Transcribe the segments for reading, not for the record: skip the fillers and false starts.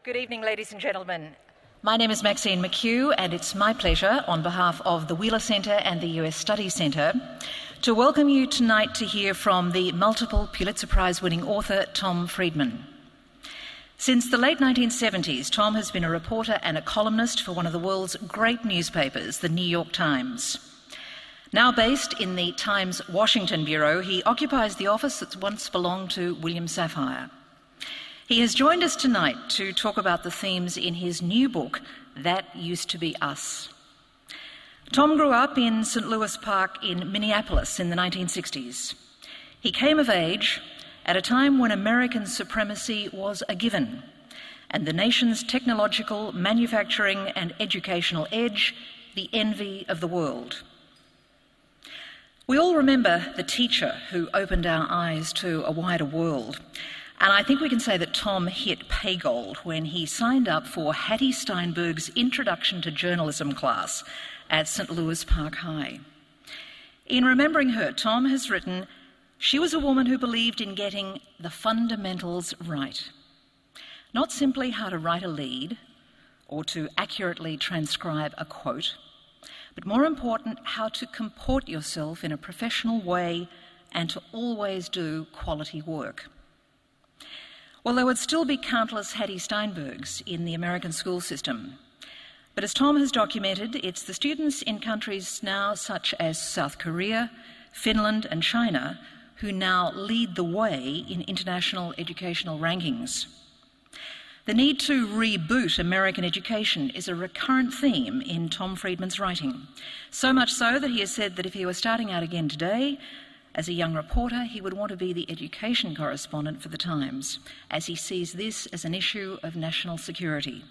Good evening, ladies and gentlemen. My name is Maxine McHugh, and it's my pleasure, on behalf of the Wheeler Centre and the US Studies Centre, to welcome you tonight to hear from the multiple Pulitzer Prize winning author Tom Friedman. Since the late 1970s, Tom has been a reporter and a columnist for one of the world's great newspapers, the New York Times. Now based in the Times Washington Bureau, he occupies the office that once belonged to William Safire. He has joined us tonight to talk about the themes in his new book, That Used to Be Us. Tom grew up in St. Louis Park in Minneapolis in the 1960s. He came of age at a time when American supremacy was a given, and the nation's technological, manufacturing and educational edge the envy of the world. We all remember the teacher who opened our eyes to a wider world. And I think we can say that Tom hit pay gold when he signed up for Hattie Steinberg's Introduction to Journalism class at St. Louis Park High. In remembering her, Tom has written, "She was a woman who believed in getting the fundamentals right. Not simply how to write a lead or to accurately transcribe a quote, but more important, how to comport yourself in a professional way and to always do quality work." Well, there would still be countless Hattie Steinbergs in the American school system. But as Tom has documented, it's the students in countries now such as South Korea, Finland and China who now lead the way in international educational rankings. The need to reboot American education is a recurrent theme in Tom Friedman's writing, so much so that he has said that if he were starting out again today, as a young reporter, he would want to be the education correspondent for the Times, as he sees this as an issue of national security.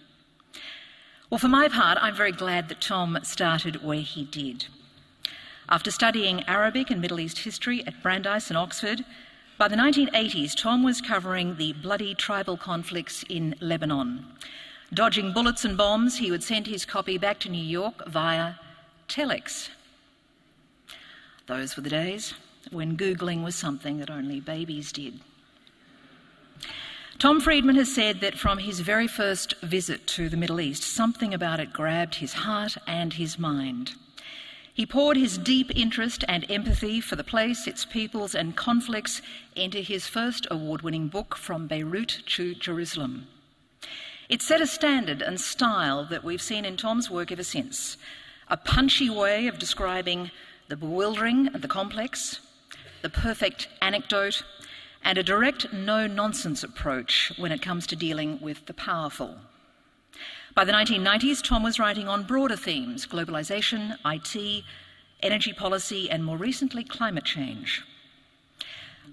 Well, for my part, I'm very glad that Tom started where he did. After studying Arabic and Middle East history at Brandeis and Oxford, by the 1980s, Tom was covering the bloody tribal conflicts in Lebanon. Dodging bullets and bombs, he would send his copy back to New York via telex. Those were the days when Googling was something that only babies did. Tom Friedman has said that from his very first visit to the Middle East, something about it grabbed his heart and his mind. He poured his deep interest and empathy for the place, its peoples and conflicts into his first award-winning book, From Beirut to Jerusalem. It set a standard and style that we've seen in Tom's work ever since, a punchy way of describing the bewildering and the complex, the perfect anecdote, and a direct, no-nonsense approach when it comes to dealing with the powerful. By the 1990s, Tom was writing on broader themes: globalisation, IT, energy policy, and more recently, climate change.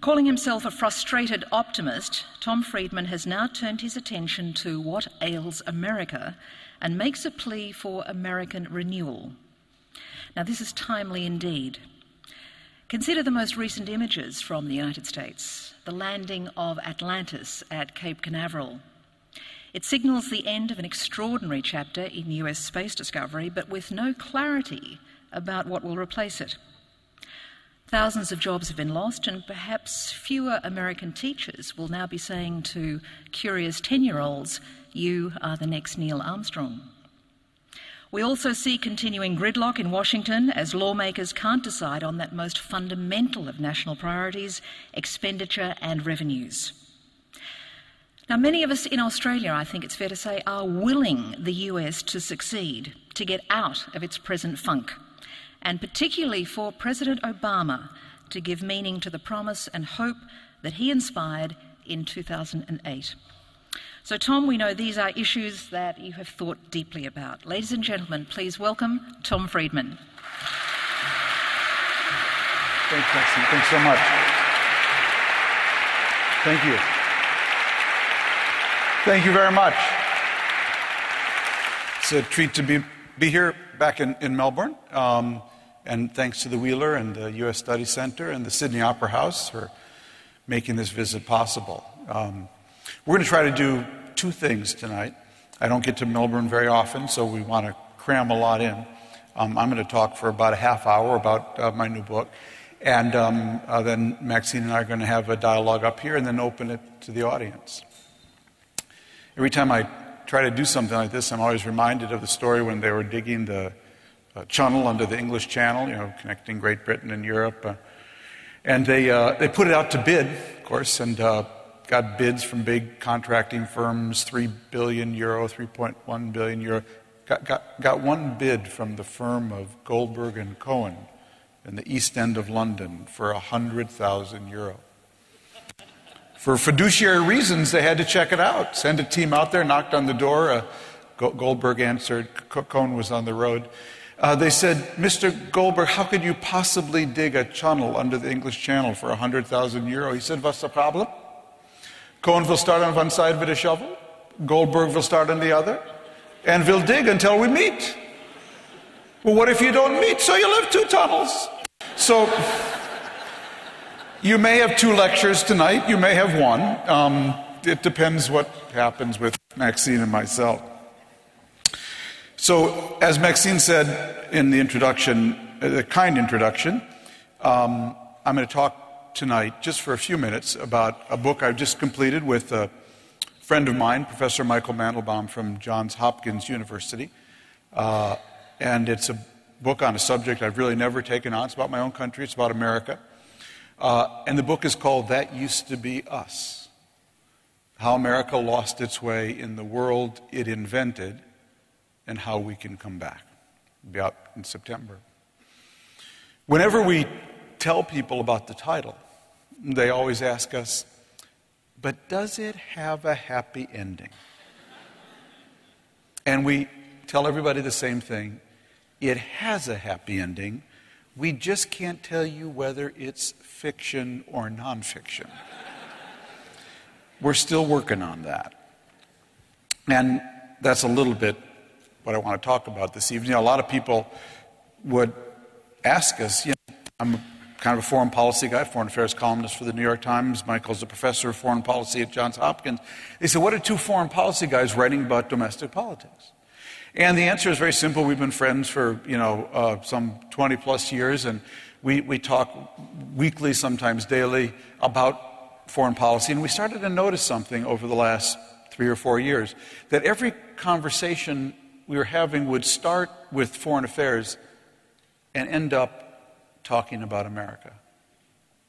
Calling himself a frustrated optimist, Tom Friedman has now turned his attention to what ails America and makes a plea for American renewal. Now, this is timely indeed. Consider the most recent images from the United States, the landing of Atlantis at Cape Canaveral. It signals the end of an extraordinary chapter in US space discovery, but with no clarity about what will replace it. Thousands of jobs have been lost, and perhaps fewer American teachers will now be saying to curious 10-year-olds, "You are the next Neil Armstrong." We also see continuing gridlock in Washington as lawmakers can't decide on that most fundamental of national priorities, expenditure and revenues. Now, many of us in Australia, I think it's fair to say, are willing the US to succeed, to get out of its present funk, and particularly for President Obama to give meaning to the promise and hope that he inspired in 2008. So, Tom, we know these are issues that you have thought deeply about. Ladies and gentlemen, please welcome Tom Friedman. Thanks, Maxine. Thanks so much. Thank you. Thank you very much. It's a treat to be here back in Melbourne. And thanks to the Wheeler and the US Studies Centre and the Sydney Opera House for making this visit possible. We're going to try to do two things tonight. I don't get to Melbourne very often, so we want to cram a lot in. I'm going to talk for about a half hour about my new book, and then Maxine and I are going to have a dialogue up here and then open it to the audience. Every time I try to do something like this, I'm always reminded of the story when they were digging the channel under the English Channel, connecting Great Britain and Europe. And they put it out to bid, of course, and got bids from big contracting firms, 3 billion euro, 3.1 billion euro. Got one bid from the firm of Goldberg and Cohen in the East End of London for 100,000 euro. For fiduciary reasons, they had to check it out. Send a team out there, knocked on the door. Goldberg answered. Cohen was on the road. They said, Mr. Goldberg, how could you possibly dig a tunnel under the English Channel for 100,000 euro? He said, what's the problem? Cohen will start on one side with a shovel. Goldberg will start on the other. And we'll dig until we meet. Well, what if you don't meet? So you'll have 2 tunnels. So you may have 2 lectures tonight. You may have 1. It depends what happens with Maxine and myself. So, as Maxine said in the introduction, the kind introduction, I'm going to talk tonight, just for a few minutes, about a book I've just completed with a friend of mine, Professor Michael Mandelbaum from Johns Hopkins University. And it's a book on a subject I've really never taken on. It's about my own country. It's about America. And the book is called That Used to Be Us: How America Lost Its Way in the World It Invented and How We Can Come Back. It'll be out in September. Whenever we tell people about the title, they always ask us, but does it have a happy ending? And we tell everybody the same thing. It has a happy ending. We just can't tell you whether it's fiction or nonfiction. We're still working on that. And that's a little bit what I want to talk about this evening. A lot of people would ask us, I'm kind of a foreign policy guy, foreign affairs columnist for the New York Times. Michael's a professor of foreign policy at Johns Hopkins. They said, what are 2 foreign policy guys writing about domestic politics? And the answer is very simple. We've been friends for, some 20 plus years, and we talk weekly, sometimes daily, about foreign policy. And we started to notice something over the last 3 or 4 years, that every conversation we were having would start with foreign affairs and end up talking about America,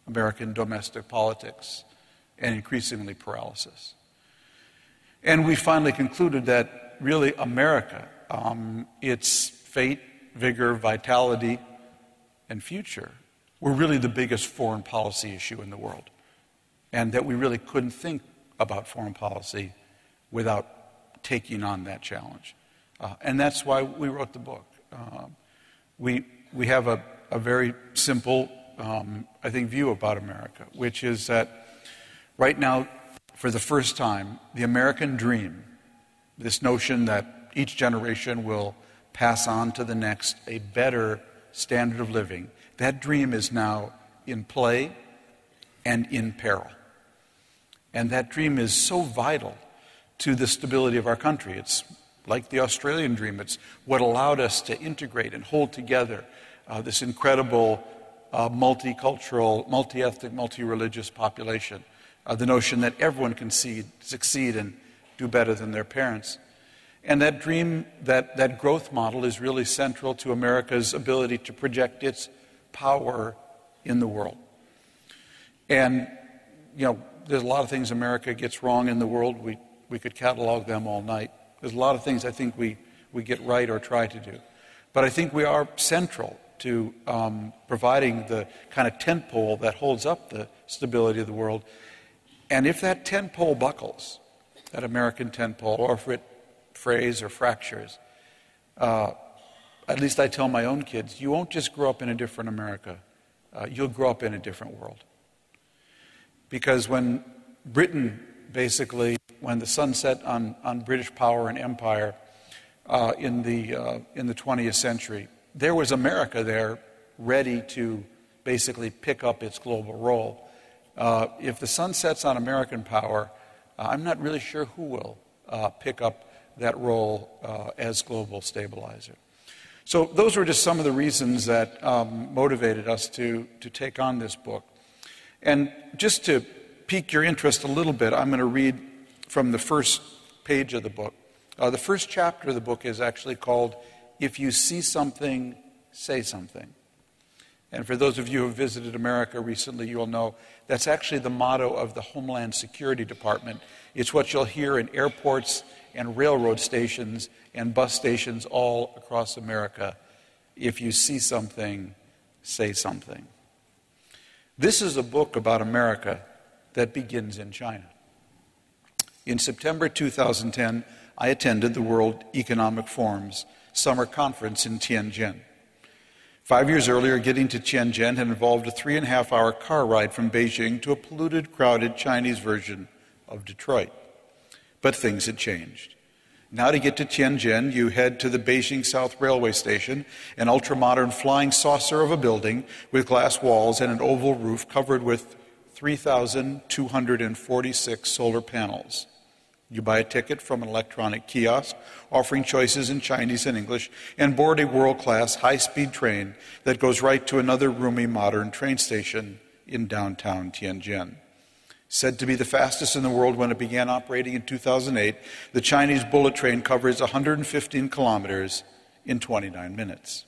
American domestic politics, and increasingly paralysis. And we finally concluded that really America, its fate, vigor, vitality, and future were really the biggest foreign policy issue in the world. And that we really couldn't think about foreign policy without taking on that challenge. And that's why we wrote the book. We have a very simple, I think, view about America, which is that right now, for the first time, the American dream, this notion that each generation will pass on to the next a better standard of living, that dream is now in play and in peril. And that dream is so vital to the stability of our country. It's like the Australian dream. It's what allowed us to integrate and hold together this incredible multicultural, multi-ethnic, multi-religious population. The notion that everyone can succeed and do better than their parents. And that dream, that growth model is really central to America's ability to project its power in the world. And, there's a lot of things America gets wrong in the world. We could catalog them all night. There's a lot of things I think we get right or try to do. But I think we are central to providing the kind of tent pole that holds up the stability of the world. And if that tent pole buckles, that American tent pole, or if it frays or fractures, at least I tell my own kids, you won't just grow up in a different America, you'll grow up in a different world. Because when Britain, basically, when the sun set on British power and empire in the 20th century, there was America there ready to basically pick up its global role. If the sun sets on American power, I'm not really sure who will pick up that role as global stabilizer. So those were just some of the reasons that motivated us to take on this book. And just to pique your interest a little bit, I'm going to read from the first page of the book, The first chapter of the book is actually called If You See Something, Say Something. And for those of you who have visited America recently, you'll know that's actually the motto of the Homeland Security Department. It's what you'll hear in airports and railroad stations and bus stations all across America. If you see something, say something. This is a book about America that begins in China. In September 2010, I attended the World Economic Forum's summer conference in Tianjin. 5 years earlier, getting to Tianjin had involved a 3.5-hour car ride from Beijing to a polluted, crowded Chinese version of Detroit. But things had changed. Now to get to Tianjin, you head to the Beijing South Railway Station, an ultra-modern flying saucer of a building with glass walls and an oval roof covered with 3,246 solar panels. You buy a ticket from an electronic kiosk offering choices in Chinese and English and board a world-class high-speed train that goes right to another roomy modern train station in downtown Tianjin. Said to be the fastest in the world when it began operating in 2008, the Chinese bullet train covers 115 kilometers in 29 minutes.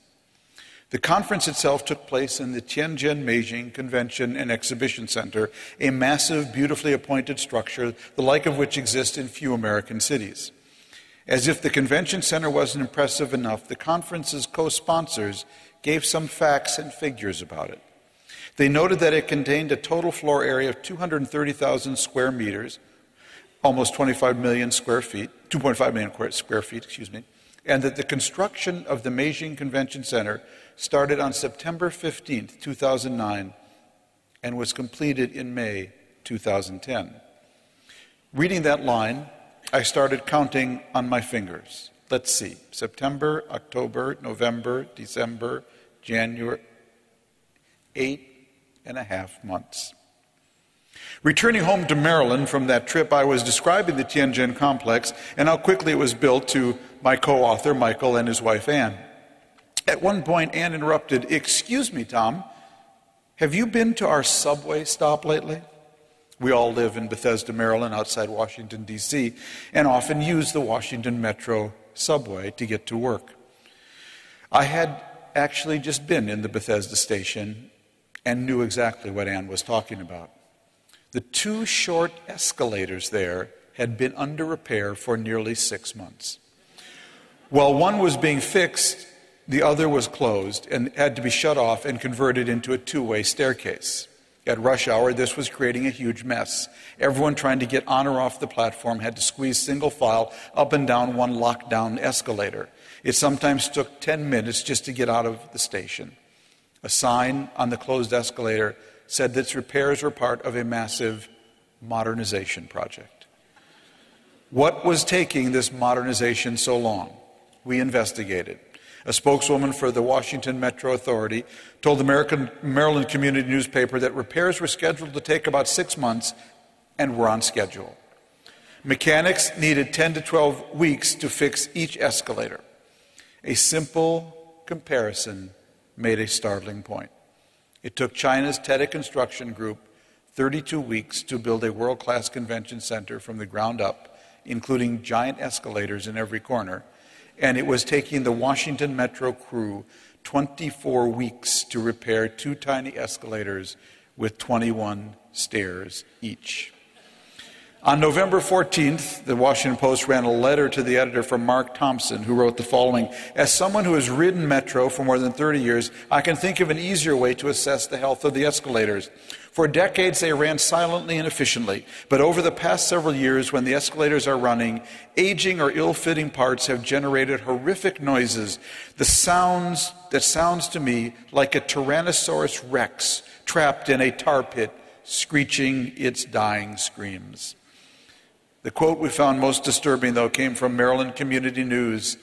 The conference itself took place in the Tianjin-Beijing Convention and Exhibition Center, a massive, beautifully appointed structure, the like of which exists in few American cities. As if the convention center wasn't impressive enough, the conference's co-sponsors gave some facts and figures about it. They noted that it contained a total floor area of 230,000 square meters, almost 25 million square feet, 2.5 million square feet, and that the construction of the Beijing Convention Center started on September 15th, 2009, and was completed in May 2010. Reading that line, I started counting on my fingers. Let's see, September, October, November, December, January, 8.5 months. Returning home to Maryland from that trip, I was describing the Tianjin complex and how quickly it was built to my co-author, Michael, and his wife, Anne. At one point, Anne interrupted, "Excuse me, Tom, have you been to our subway stop lately?" We all live in Bethesda, Maryland, outside Washington, D.C., and often use the Washington Metro subway to get to work. I had actually just been in the Bethesda station and knew exactly what Anne was talking about. The 2 short escalators there had been under repair for nearly 6 months. While one was being fixed, the other was closed and had to be shut off and converted into a 2-way staircase. At rush hour, this was creating a huge mess. Everyone trying to get on or off the platform had to squeeze single file up and down one locked-down escalator. It sometimes took 10 minutes just to get out of the station. A sign on the closed escalator said that its repairs were part of a massive modernization project. What was taking this modernization so long? We investigated. A spokeswoman for the Washington Metro Authority told the Maryland Community newspaper that repairs were scheduled to take about 6 months and were on schedule. Mechanics needed 10 to 12 weeks to fix each escalator. A simple comparison made a startling point. It took China's Teddy Construction Group 32 weeks to build a world-class convention center from the ground up, including giant escalators in every corner, and it was taking the Washington Metro crew 24 weeks to repair 2 tiny escalators with 21 stairs each. On November 14th, the Washington Post ran a letter to the editor from Mark Thompson, who wrote the following: "As someone who has ridden Metro for more than 30 years, I can think of an easier way to assess the health of the escalators. For decades, they ran silently and efficiently. But over the past several years, when the escalators are running, aging or ill-fitting parts have generated horrific noises. That sounds to me like a Tyrannosaurus Rex trapped in a tar pit, screeching its dying screams." The quote we found most disturbing, though, came from Maryland Community News.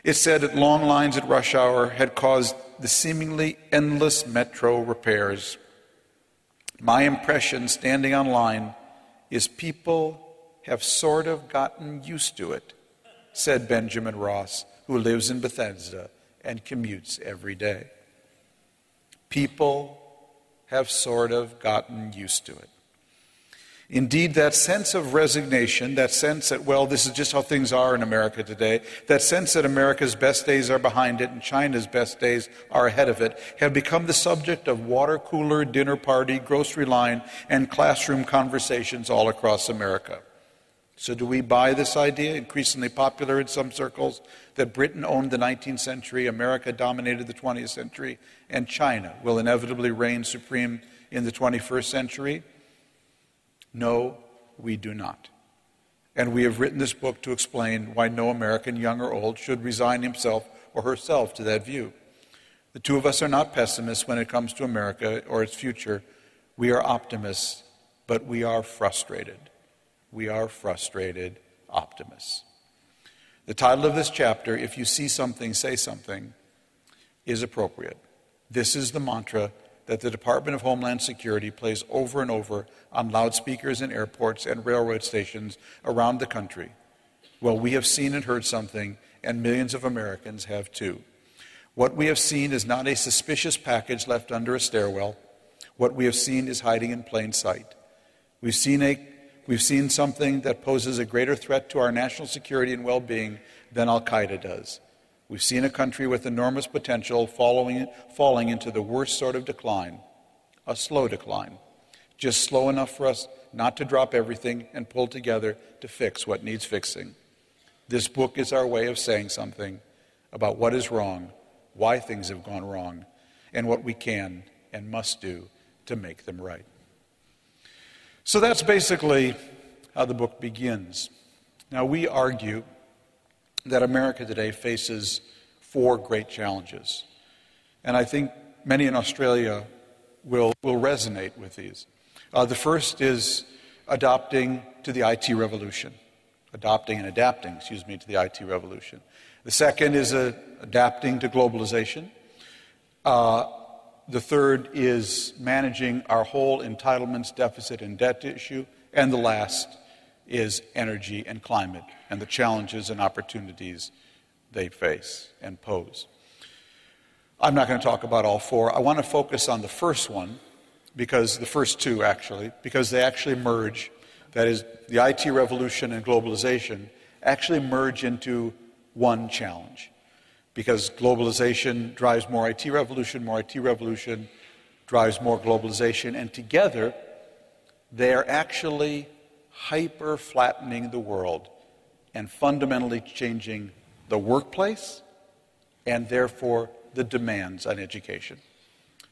It said that long lines at rush hour had caused the seemingly endless Metro repairs. "My impression standing on line is people have sort of gotten used to it," said Benjamin Ross, who lives in Bethesda and commutes every day. People have sort of gotten used to it. Indeed, that sense of resignation, that sense that, well, this is just how things are in America today, that sense that America's best days are behind it and China's best days are ahead of it, have become the subject of water cooler, dinner party, grocery line, and classroom conversations all across America. So do we buy this idea, increasingly popular in some circles, that Britain owned the 19th century, America dominated the 20th century, and China will inevitably reign supreme in the 21st century? No, we do not. And we have written this book to explain why no American, young or old, should resign himself or herself to that view. The two of us are not pessimists when it comes to America or its future. We are optimists, but we are frustrated. We are frustrated optimists. The title of this chapter, If You See Something, Say Something, is appropriate. This is the mantra that the Department of Homeland Security plays over and over on loudspeakers in airports and railroad stations around the country. Well, we have seen and heard something, and millions of Americans have too. What we have seen is not a suspicious package left under a stairwell. What we have seen is hiding in plain sight. We've seen something that poses a greater threat to our national security and well-being than Al-Qaeda does. We've seen a country with enormous potential falling into the worst sort of decline, a slow decline, just slow enough for us not to drop everything and pull together to fix what needs fixing. This book is our way of saying something about what is wrong, why things have gone wrong, and what we can and must do to make them right. So that's basically how the book begins. Now, we argue that America today faces four great challenges. And I think many in Australia will resonate with these. The first is adapting to the IT revolution. Adapting to the IT revolution. The second is adapting to globalization. The third is managing our whole entitlements, deficit, and debt issue. And the last is energy and climate and the challenges and opportunities they face and pose. I'm not going to talk about all four. I want to focus on the first one, because the first two actually, because they actually merge. That is, the IT revolution and globalization actually merge into one challenge. Because globalization drives more IT revolution drives more globalization, and together they are actually hyper-flattening the world and fundamentally changing the workplace and therefore the demands on education.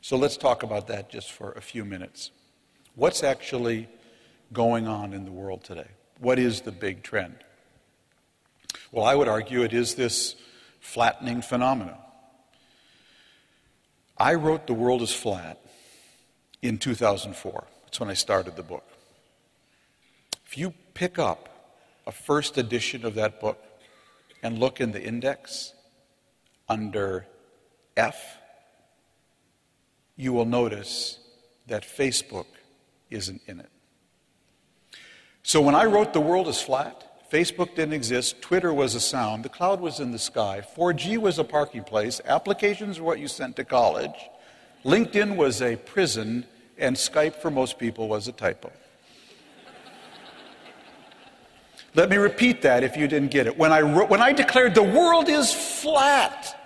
So let's talk about that just for a few minutes. What's actually going on in the world today? What is the big trend? Well, I would argue it is this flattening phenomenon. I wrote The World is Flat in 2004. That's when I started the book. If you pick up a first edition of that book and look in the index under F, you will notice that Facebook isn't in it. So when I wrote The World is Flat, Facebook didn't exist, Twitter was a sound, the cloud was in the sky, 4G was a parking place, applications were what you sent to college, LinkedIn was a prison, and Skype for most people was a typo. Let me repeat that if you didn't get it. When I declared the world is flat,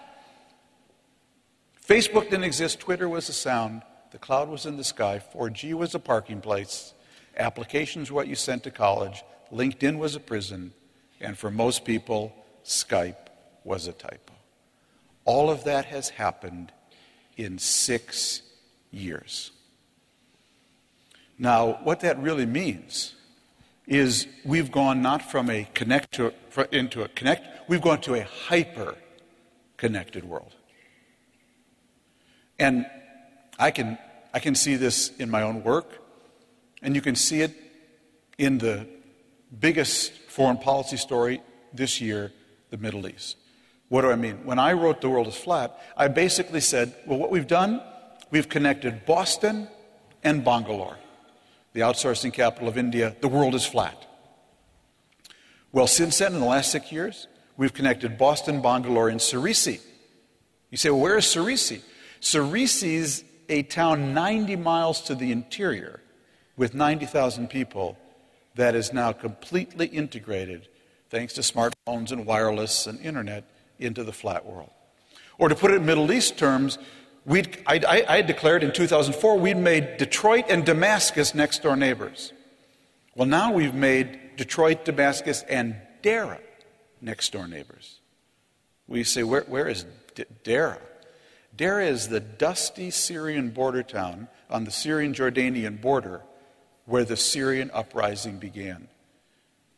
Facebook didn't exist, Twitter was a sound, the cloud was in the sky, 4G was a parking place, applications were what you sent to college, LinkedIn was a prison, and for most people, Skype was a typo. All of that has happened in 6 years. Now, what that really means is we've gone not from a we've gone to a hyper-connected world. And I can see this in my own work, and you can see it in the biggest foreign policy story this year, the Middle East. What do I mean? When I wrote The World is Flat, I basically said, well, what we've done, we've connected Boston and Bangalore, the outsourcing capital of India. The world is flat. Well, since then, in the last 6 years, we've connected Boston, Bangalore, and Surrey. You say, well, where is Surrey? Surrey's a town 90 miles to the interior with 90,000 people that is now completely integrated, thanks to smartphones and wireless and internet, into the flat world. Or to put it in Middle East terms, I declared in 2004 we'd made Detroit and Damascus next-door neighbors. Well, now we've made Detroit, Damascus, and Dera next-door neighbors. We say, where is Dera? Dera is the dusty Syrian border town on the Syrian-Jordanian border where the Syrian uprising began.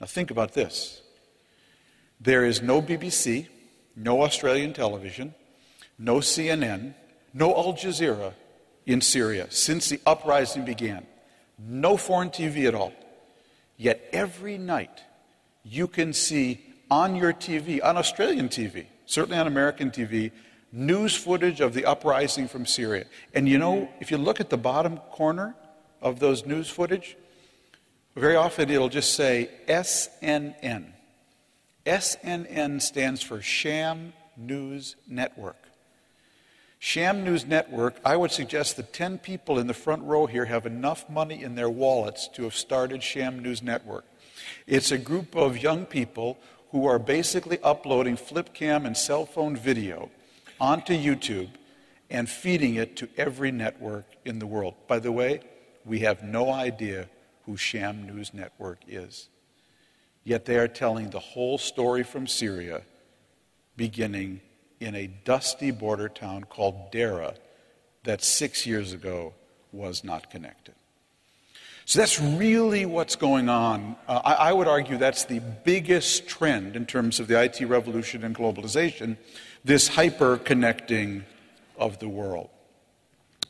Now think about this. There is no BBC, no Australian television, no CNN, no Al Jazeera in Syria since the uprising began. No foreign TV at all. Yet every night you can see on your TV, on Australian TV, certainly on American TV, news footage of the uprising from Syria. And you know, if you look at the bottom corner of those news footage, very often it'll just say SNN. SNN stands for Sham News Network. Sham News Network, I would suggest that 10 people in the front row here have enough money in their wallets to have started Sham News Network. It's a group of young people who are basically uploading flip cam and cell phone video onto YouTube and feeding it to every network in the world. By the way, we have no idea who Sham News Network is. Yet they are telling the whole story from Syria, beginning in a dusty border town called Dera that 6 years ago was not connected. So that's really what's going on. I would argue that's the biggest trend in terms of the IT revolution and globalization, this hyper-connecting of the world.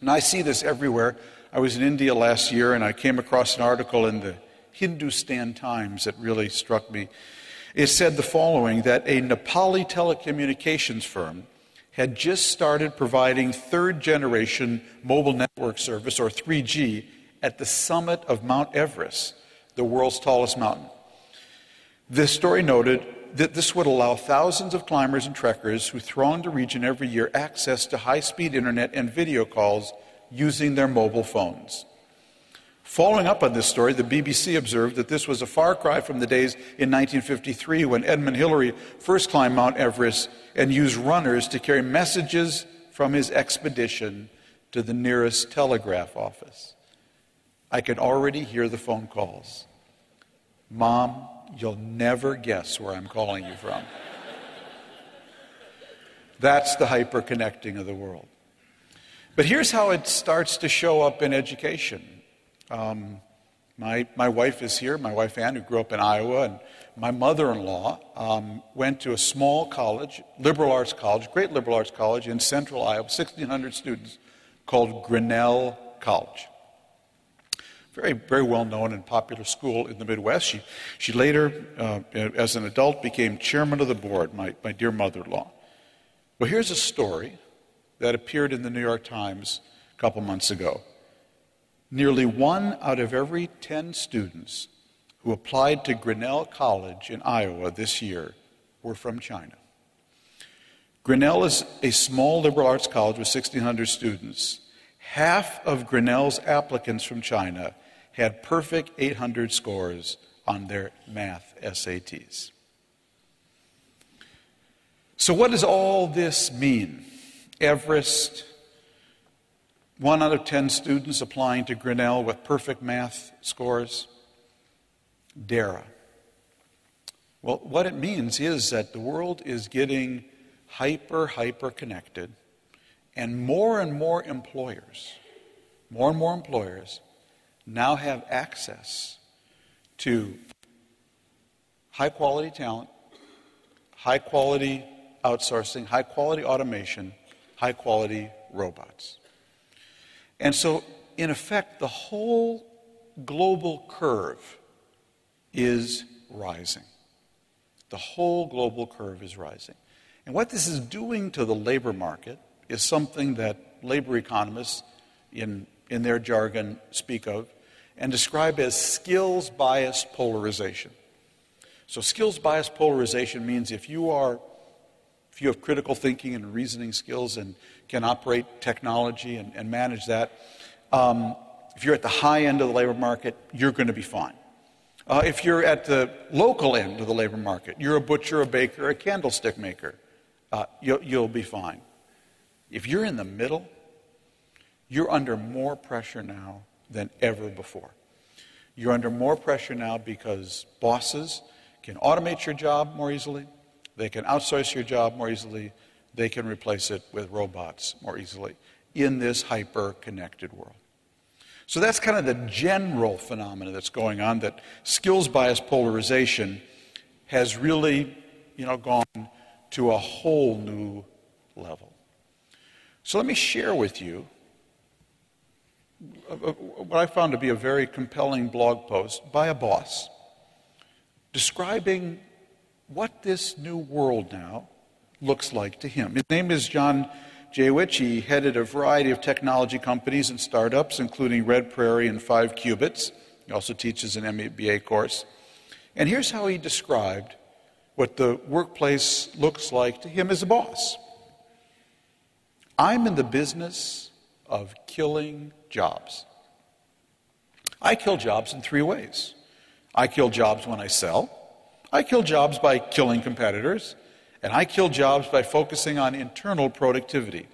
And I see this everywhere. I was in India last year and I came across an article in the Hindustan Times that really struck me. It said the following, that a Nepali telecommunications firm had just started providing third-generation mobile network service, or 3G, at the summit of Mount Everest, the world's tallest mountain. This story noted that this would allow thousands of climbers and trekkers who throng the region every year access to high-speed internet and video calls using their mobile phones. Following up on this story, the BBC observed that this was a far cry from the days in 1953 when Edmund Hillary first climbed Mount Everest and used runners to carry messages from his expedition to the nearest telegraph office. I can already hear the phone calls. Mom, you'll never guess where I'm calling you from. That's the hyper-connecting of the world. But here's how it starts to show up in education. My wife is here, my wife Ann, who grew up in Iowa, and my mother-in-law went to a small college, liberal arts college, great liberal arts college in central Iowa, 1,600 students, called Grinnell College. Very, very well-known and popular school in the Midwest. She later, as an adult, became chairman of the board, my dear mother-in-law. Well, here's a story that appeared in the New York Times a couple months ago. Nearly 1 out of every 10 students who applied to Grinnell College in Iowa this year were from China. Grinnell is a small liberal arts college with 1,600 students. Half of Grinnell's applicants from China had perfect 800 scores on their math SATs. So what does all this mean? Everest, 1 out of 10 students applying to Grinnell with perfect math scores. Dara. Well, what it means is that the world is getting hyper connected, and more employers now have access to high-quality talent, high-quality outsourcing, high-quality automation, high-quality robots. And so, in effect, the whole global curve is rising. The whole global curve is rising. And what this is doing to the labor market is something that labor economists, in their jargon, speak of and describe as skills-biased polarization. So skills-biased polarization means if you have critical thinking and reasoning skills and can operate technology and manage that, if you're at the high end of the labor market, you're going to be fine. If you're at the local end of the labor market, you're a butcher, a baker, a candlestick maker, you'll be fine. If you're in the middle, you're under more pressure now than ever before. You're under more pressure now because bosses can automate your job more easily, they can outsource your job more easily, they can replace it with robots more easily in this hyper-connected world. So that's kind of the general phenomenon that's going on, that skills-biased polarization has really, gone to a whole new level. So let me share with you what I found to be a very compelling blog post by a boss describing what this new world now looks like to him. His name is John Jawich. He headed a variety of technology companies and startups, including Red Prairie and 5 Qubits. He also teaches an MBA course. And here's how he described what the workplace looks like to him as a boss. I'm in the business of killing jobs. I kill jobs in 3 ways. I kill jobs when I sell. I kill jobs by killing competitors. And I kill jobs by focusing on internal productivity.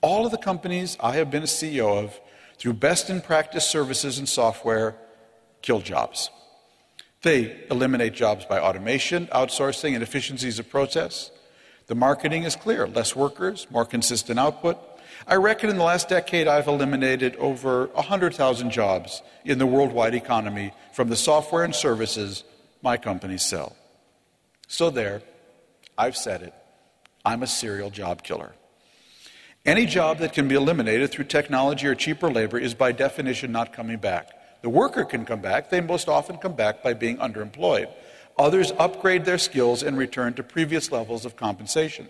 All of the companies I have been a CEO of, through best-in-practice services and software, kill jobs. They eliminate jobs by automation, outsourcing, and efficiencies of process. The marketing is clear: less workers, more consistent output. I reckon in the last decade I've eliminated over 100,000 jobs in the worldwide economy from the software and services my companies sell. So there, I've said it, I'm a serial job killer. Any job that can be eliminated through technology or cheaper labor is by definition not coming back. The worker can come back. They most often come back by being underemployed. Others upgrade their skills and return to previous levels of compensation.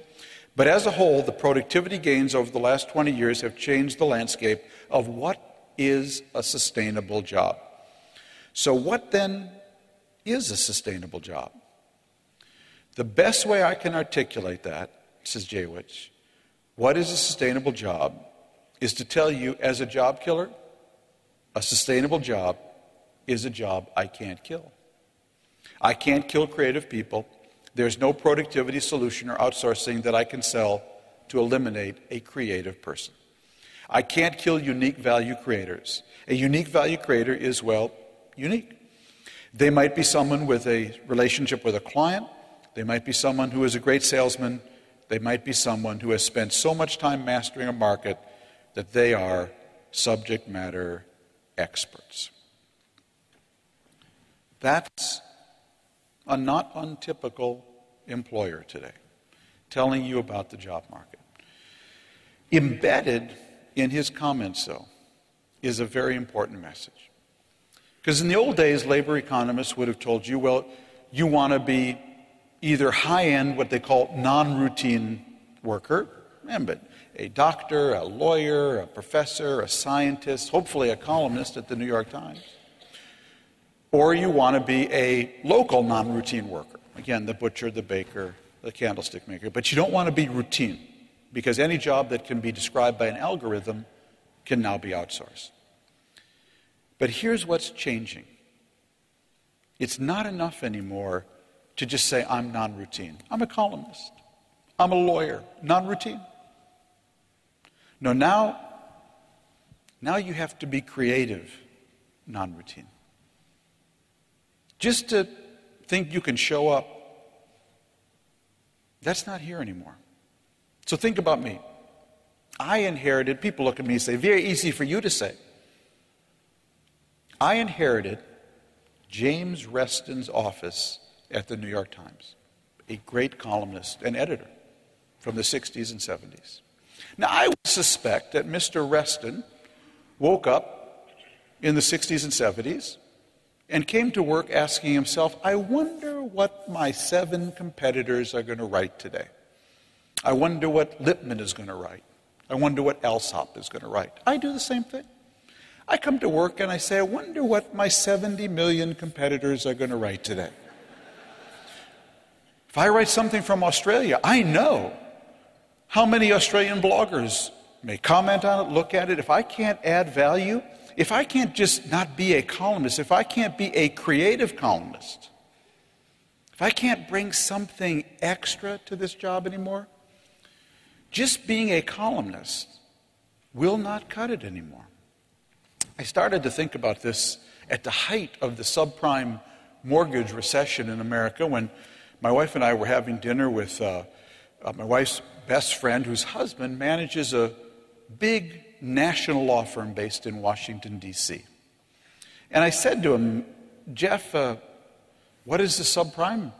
But as a whole, the productivity gains over the last 20 years have changed the landscape of what is a sustainable job. So what then is a sustainable job? The best way I can articulate that, says Jawich, what is a sustainable job, is to tell you, as a job killer, a sustainable job is a job I can't kill. I can't kill creative people. There's no productivity solution or outsourcing that I can sell to eliminate a creative person. I can't kill unique value creators. A unique value creator is, well, unique. They might be someone with a relationship with a client. They might be someone who is a great salesman. They might be someone who has spent so much time mastering a market that they are subject matter experts. That's a not untypical employer today, telling you about the job market. Embedded in his comments, though, is a very important message. Because in the old days, labor economists would have told you, well, you want to be either high-end, what they call non-routine worker, but a doctor, a lawyer, a professor, a scientist, hopefully a columnist at the New York Times, or you want to be a local non-routine worker. Again, the butcher, the baker, the candlestick maker. But you don't want to be routine, because any job that can be described by an algorithm can now be outsourced. But here's what's changing. It's not enough anymore to just say, I'm non-routine. I'm a columnist. I'm a lawyer. Non-routine. No, now you have to be creative, non-routine. Just to think you can show up, that's not here anymore. So think about me. I inherited, people look at me and say, very easy for you to say. I inherited James Reston's office at the New York Times, a great columnist and editor from the 60s and 70s. Now, I would suspect that Mr. Reston woke up in the 60s and 70s and came to work asking himself, I wonder what my 7 competitors are going to write today. I wonder what Lippmann is going to write. I wonder what Alsop is going to write. I do the same thing. I come to work and I say, I wonder what my 70 million competitors are going to write today. If I write something from Australia, I know how many Australian bloggers may comment on it, look at it. If I can't add value, if I can't just not be a columnist, if I can't be a creative columnist, if I can't bring something extra to this job anymore, just being a columnist will not cut it anymore. I started to think about this at the height of the subprime mortgage recession in America when my wife and I were having dinner with my wife's best friend whose husband manages a big national law firm based in Washington, D.C. And I said to him, Jeff, what does the subprime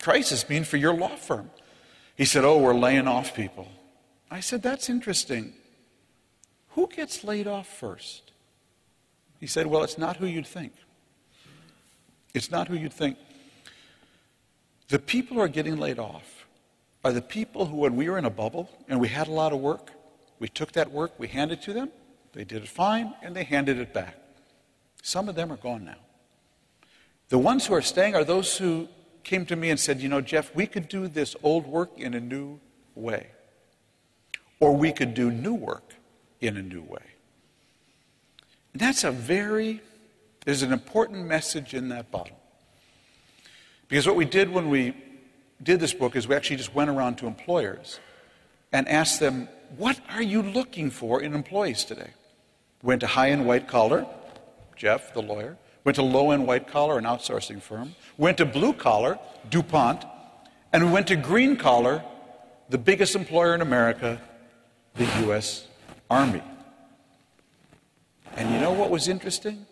crisis mean for your law firm? He said, oh, we're laying off people. I said, that's interesting. Who gets laid off first? He said, well, it's not who you'd think. It's not who you'd think. The people who are getting laid off are the people who, when we were in a bubble and we had a lot of work, we took that work, we handed it to them, they did it fine, and they handed it back. Some of them are gone now. The ones who are staying are those who came to me and said, you know, Jeff, we could do this old work in a new way. Or we could do new work in a new way. And there's an important message in that bottle. Because what we did when we did this book is we actually just went around to employers and asked them, what are you looking for in employees today? Went to high-end white-collar, Jeff, the lawyer. Went to low-end white-collar, an outsourcing firm. Went to blue-collar, DuPont. And we went to green-collar, the biggest employer in America, the U.S. Army. And you know what was interesting?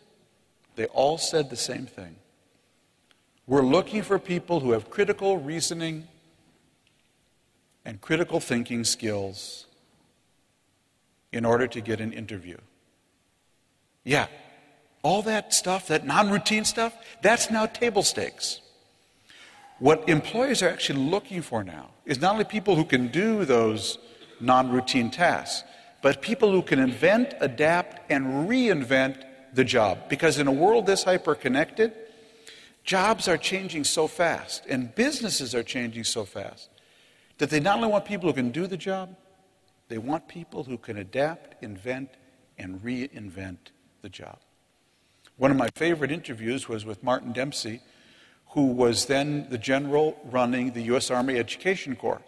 They all said the same thing. We're looking for people who have critical reasoning and critical thinking skills in order to get an interview. Yeah, all that stuff, that non-routine stuff, that's now table stakes. What employers are actually looking for now is not only people who can do those non-routine tasks, but people who can invent, adapt, and reinvent the job. Because in a world this hyper-connected, jobs are changing so fast, and businesses are changing so fast, that they not only want people who can do the job, they want people who can adapt, invent, and reinvent the job. One of my favorite interviews was with Martin Dempsey, who was then the general running the U.S. Army Education Corps.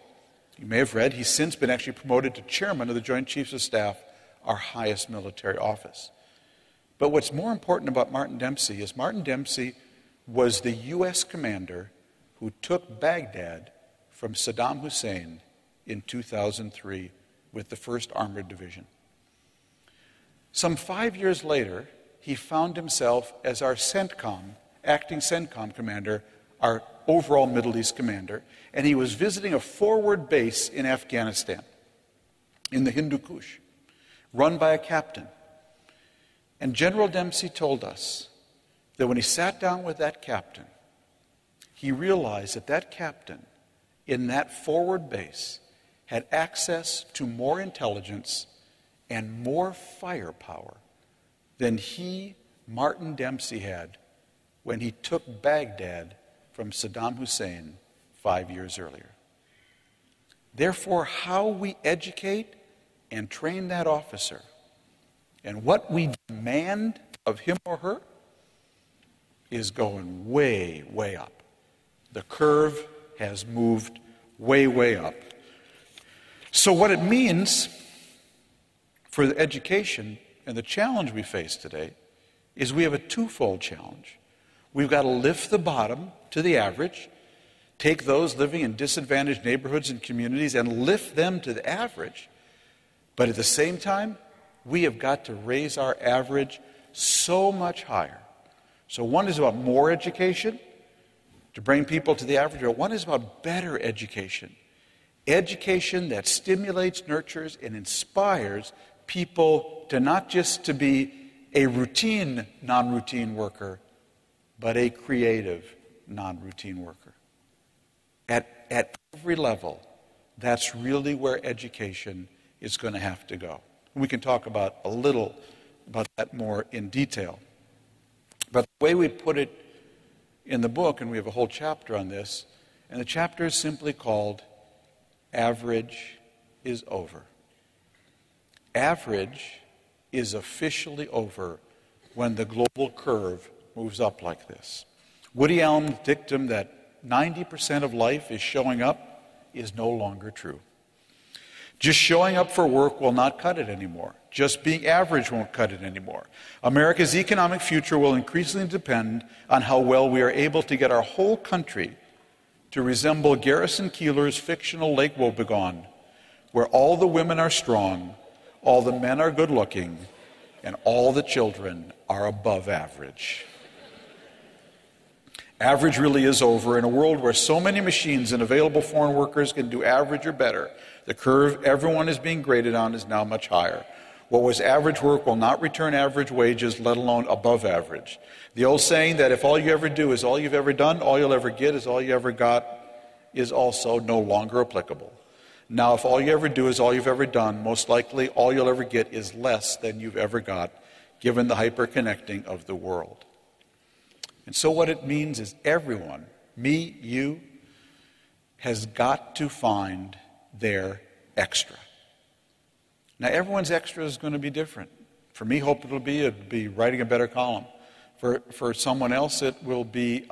You may have read, he's since been actually promoted to chairman of the Joint Chiefs of Staff, our highest military office. But what's more important about Martin Dempsey is Martin Dempsey was the U.S. commander who took Baghdad from Saddam Hussein in 2003 with the 1st Armored Division. Some 5 years later, he found himself as our CENTCOM, acting CENTCOM commander, our overall Middle East commander, and he was visiting a forward base in Afghanistan, in the Hindu Kush, run by a captain. And General Dempsey told us that when he sat down with that captain, he realized that that captain in that forward base had access to more intelligence and more firepower than he, Martin Dempsey, had when he took Baghdad from Saddam Hussein 5 years earlier. Therefore, how we educate and train that officer and what we demand of him or her is going way, way up. The curve has moved way, way up. So what it means for the education and the challenge we face today is we have a twofold challenge. We've got to lift the bottom to the average, take those living in disadvantaged neighborhoods and communities and lift them to the average. But at the same time, we have got to raise our average so much higher. So one is about more education to bring people to the average, but one is about better education. Education that stimulates, nurtures, and inspires people to not just to be a routine, non-routine worker, but a creative, non-routine worker. At every level, that's really where education is going to have to go. We can talk about a little about that more in detail. But the way we put it in the book, and we have a whole chapter on this, and the chapter is simply called Average is Over. Average is officially over when the global curve moves up like this. Woody Allen's dictum that 90% of life is showing up is no longer true. Just showing up for work will not cut it anymore. Just being average won't cut it anymore. America's economic future will increasingly depend on how well we are able to get our whole country to resemble Garrison Keillor's fictional Lake Wobegon, where all the women are strong, all the men are good-looking, and all the children are above average. Average really is over. In a world where so many machines and available foreign workers can do average or better, the curve everyone is being graded on is now much higher. What was average work will not return average wages, let alone above average. The old saying that if all you ever do is all you've ever done, all you'll ever get is all you ever got, is also no longer applicable. Now, if all you ever do is all you've ever done, most likely all you'll ever get is less than you've ever got, given the hyper-connecting of the world. And so what it means is everyone, me, you, has got to find their extra. Now, everyone's extra is going to be different. For me, hope it'll be writing a better column. For someone else, it will be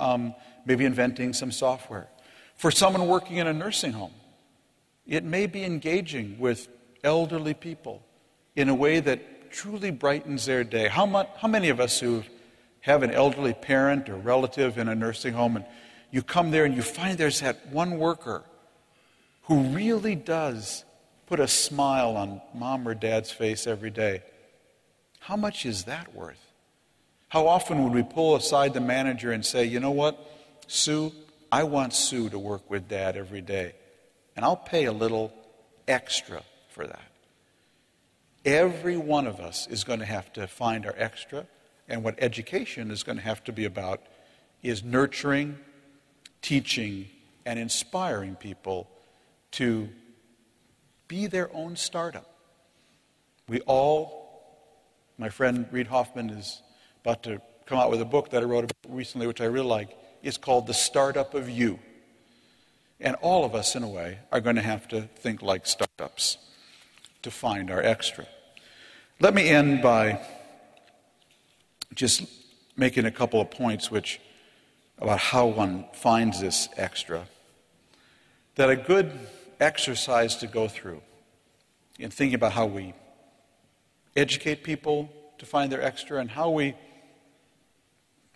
maybe inventing some software. For someone working in a nursing home, it may be engaging with elderly people in a way that truly brightens their day. How many of us who have an elderly parent or relative in a nursing home, and you come there and you find there's that one worker who really does put a smile on mom or dad's face every day? How much is that worth? How often would we pull aside the manager and say, you know what, Sue, I want Sue to work with Dad every day, and I'll pay a little extra for that. Every one of us is going to have to find our extra, and what education is going to have to be about is nurturing, teaching, and inspiring people to be their own startup. My friend Reid Hoffman is about to come out with a book that I wrote recently, which I really like. It's called The Startup of You. And all of us, in a way, are going to have to think like startups to find our extra. Let me end by just making a couple of points about how one finds this extra. That a good exercise to go through in thinking about how we educate people to find their extra and how we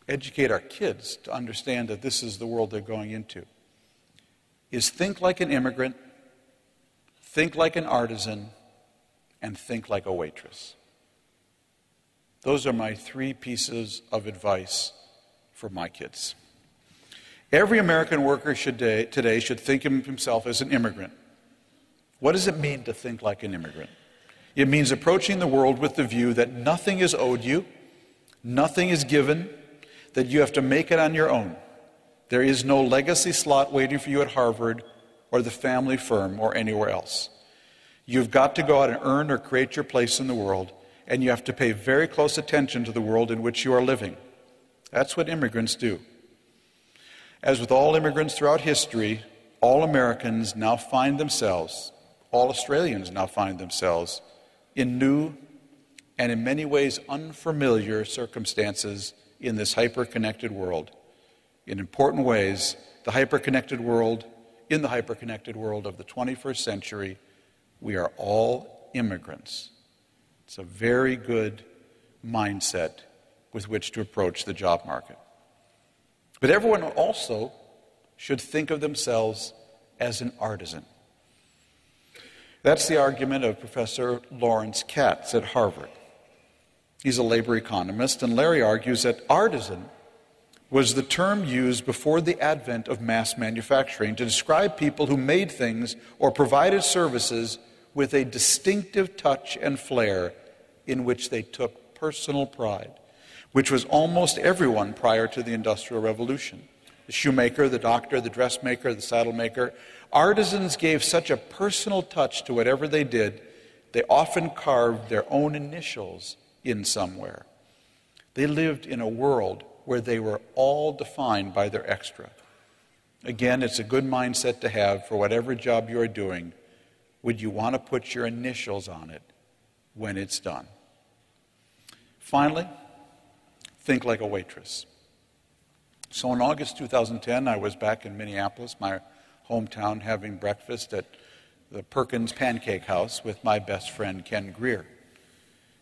educate our kids to understand that this is the world they're going into is think like an immigrant, think like an artisan, and think like a waitress. Those are my 3 pieces of advice for my kids. Every American worker today should think of himself as an immigrant. What does it mean to think like an immigrant? It means approaching the world with the view that nothing is owed you, nothing is given, that you have to make it on your own. There is no legacy slot waiting for you at Harvard or the family firm or anywhere else. You've got to go out and earn or create your place in the world, and you have to pay very close attention to the world in which you are living. That's what immigrants do. As with all immigrants throughout history, all Americans now find themselves, all Australians now find themselves, in new and in many ways unfamiliar circumstances in this hyper-connected world. In important ways, in the hyper-connected world of the 21st century, we are all immigrants. It's a very good mindset with which to approach the job market. But everyone also should think of themselves as an artisan. That's the argument of Professor Lawrence Katz at Harvard. He's a labor economist, and Larry argues that artisan was the term used before the advent of mass manufacturing to describe people who made things or provided services with a distinctive touch and flair in which they took personal pride, which was almost everyone prior to the Industrial Revolution. The shoemaker, the doctor, the dressmaker, the saddle maker. Artisans gave such a personal touch to whatever they did, they often carved their own initials in somewhere. They lived in a world where they were all defined by their extra. Again, it's a good mindset to have for whatever job you're doing. Would you want to put your initials on it when it's done? Finally, think like a waitress. So in August 2010, I was back in Minneapolis, my hometown, having breakfast at the Perkins Pancake House with my best friend, Ken Greer.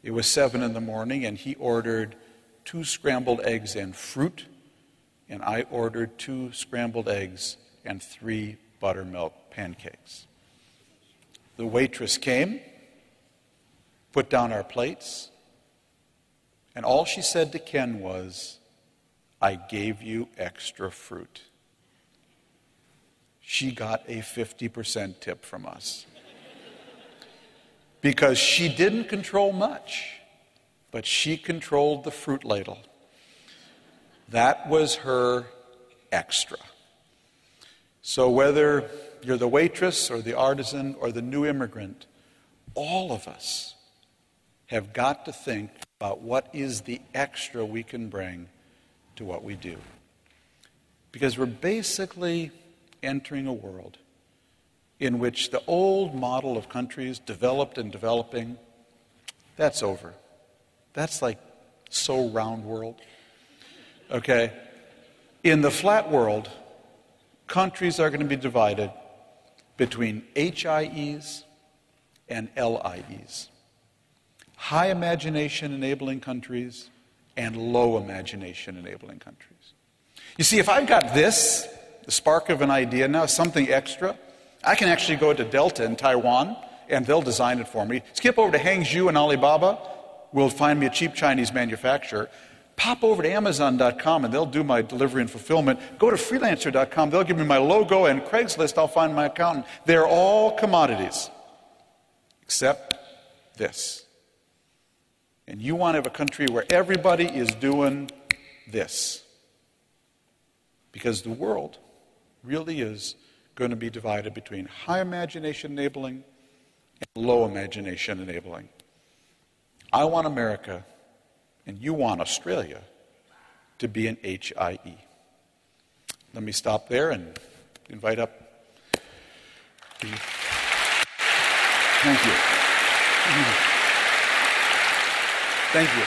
It was 7 in the morning, and he ordered 2 scrambled eggs and fruit, and I ordered 2 scrambled eggs and 3 buttermilk pancakes. The waitress came, put down our plates, and all she said to Ken was, "I gave you extra fruit." She got a 50% tip from us. Because she didn't control much, but she controlled the fruit ladle. That was her extra. So whether you're the waitress or the artisan or the new immigrant, all of us have got to think about what is the extra we can bring to what we do. Because we're basically entering a world in which the old model of countries, developed and developing, that's over. That's like so round world. Okay? In the flat world, countries are going to be divided between HIEs and LIEs. High imagination enabling countries and low imagination enabling countries. You see, if I've got this, the spark of an idea now, something extra, I can actually go to Delta in Taiwan and they'll design it for me. Skip over to Hangzhou and Alibaba, we'll find me a cheap Chinese manufacturer. Pop over to Amazon.com and they'll do my delivery and fulfillment. Go to freelancer.com, they'll give me my logo, and Craigslist, I'll find my accountant. They're all commodities, except this. And you want to have a country where everybody is doing this. Because the world really is going to be divided between high imagination enabling and low imagination enabling. I want America, and you want Australia, to be an HIE. Let me stop there and invite up. Thank you. Thank you.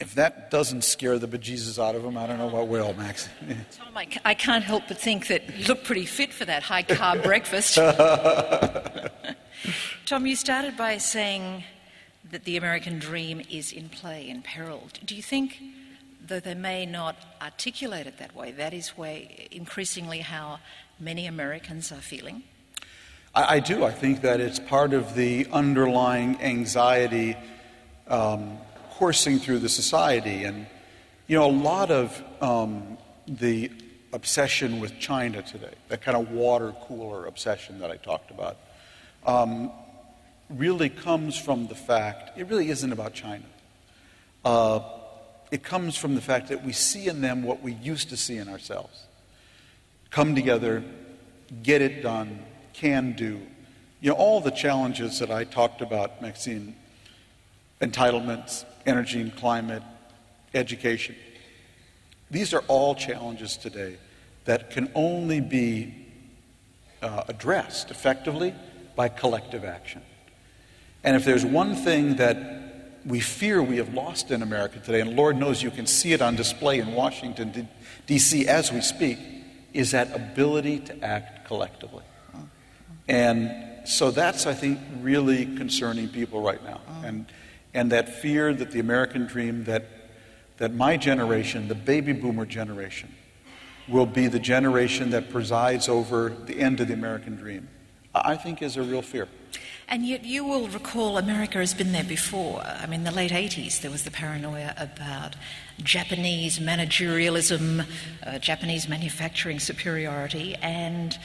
If that doesn't scare the bejesus out of them, I don't know what will, Max. Tom, I can't help but think that you look pretty fit for that high-carb breakfast. Tom, you started by saying that the American dream is in play, in peril. Do you think, though they may not articulate it that way, that is increasingly how many Americans are feeling? I do. I think that it's part of the underlying anxiety coursing through the society. And, you know, a lot of the obsession with China today, that kind of water cooler obsession that I talked about, really comes from the fact, it really isn't about China. It comes from the fact that we see in them what we used to see in ourselves. Come together, get it done, can do. You know, all the challenges that I talked about, Maxine, entitlements, energy and climate, education. These are all challenges today that can only be addressed effectively by collective action. And if there's one thing that we fear we have lost in America today, and Lord knows you can see it on display in Washington, D.C. as we speak, is that ability to act collectively. And so that's, I think, really concerning people right now. And that fear that the American dream, that my generation, the baby boomer generation, will be the generation that presides over the end of the American dream, I think is a real fear. And yet you will recall America has been there before. I mean, in the late 80s, there was the paranoia about Japanese managerialism, Japanese manufacturing superiority, and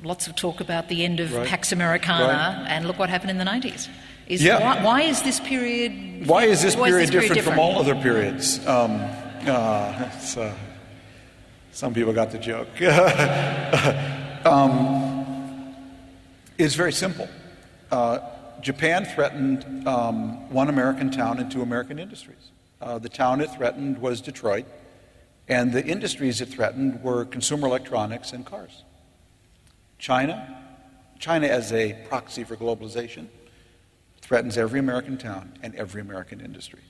lots of talk about the end of Pax Americana, and look what happened in the 90s. Why is this period... Why is this period different from all other periods? Some people got the joke. It's very simple. Japan threatened one American town and 2 American industries. The town it threatened was Detroit, and the industries it threatened were consumer electronics and cars. China China as a proxy for globalization threatens every American town and every American industry.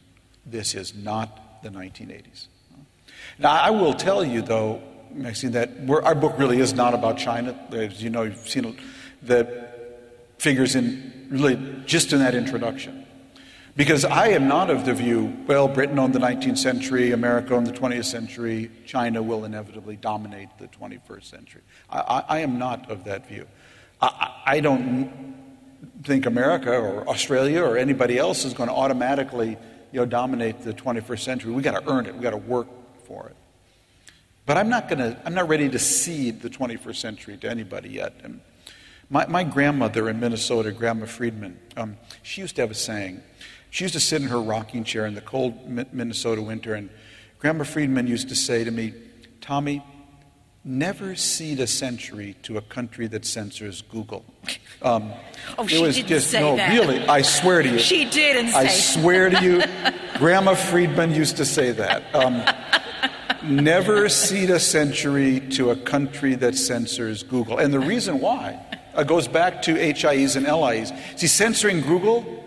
This is not the 1980s. Now, I will tell you, though, Maxine, that our book really is not about China. As you know, you've seen the figures just in that introduction. Because I am not of the view, well, Britain owned the 19th century, America owned the 20th century, China will inevitably dominate the 21st century. I am not of that view. I don't think America or Australia or anybody else is going to automatically dominate the 21st century. We've got to earn it. We've got to work for it. But I'm not ready to cede the 21st century to anybody yet. And my grandmother in Minnesota, Grandma Friedman, she used to have a saying. She used to sit in her rocking chair in the cold Minnesota winter, and Grandma Friedman used to say to me, Tommy, never cede a century to a country that censors Google. She didn't say that. Really, I swear to you. She didn't say I swear to you, Grandma Friedman used to say that. Never cede a century to a country that censors Google. And the reason why goes back to HIEs and LIEs. See, censoring Google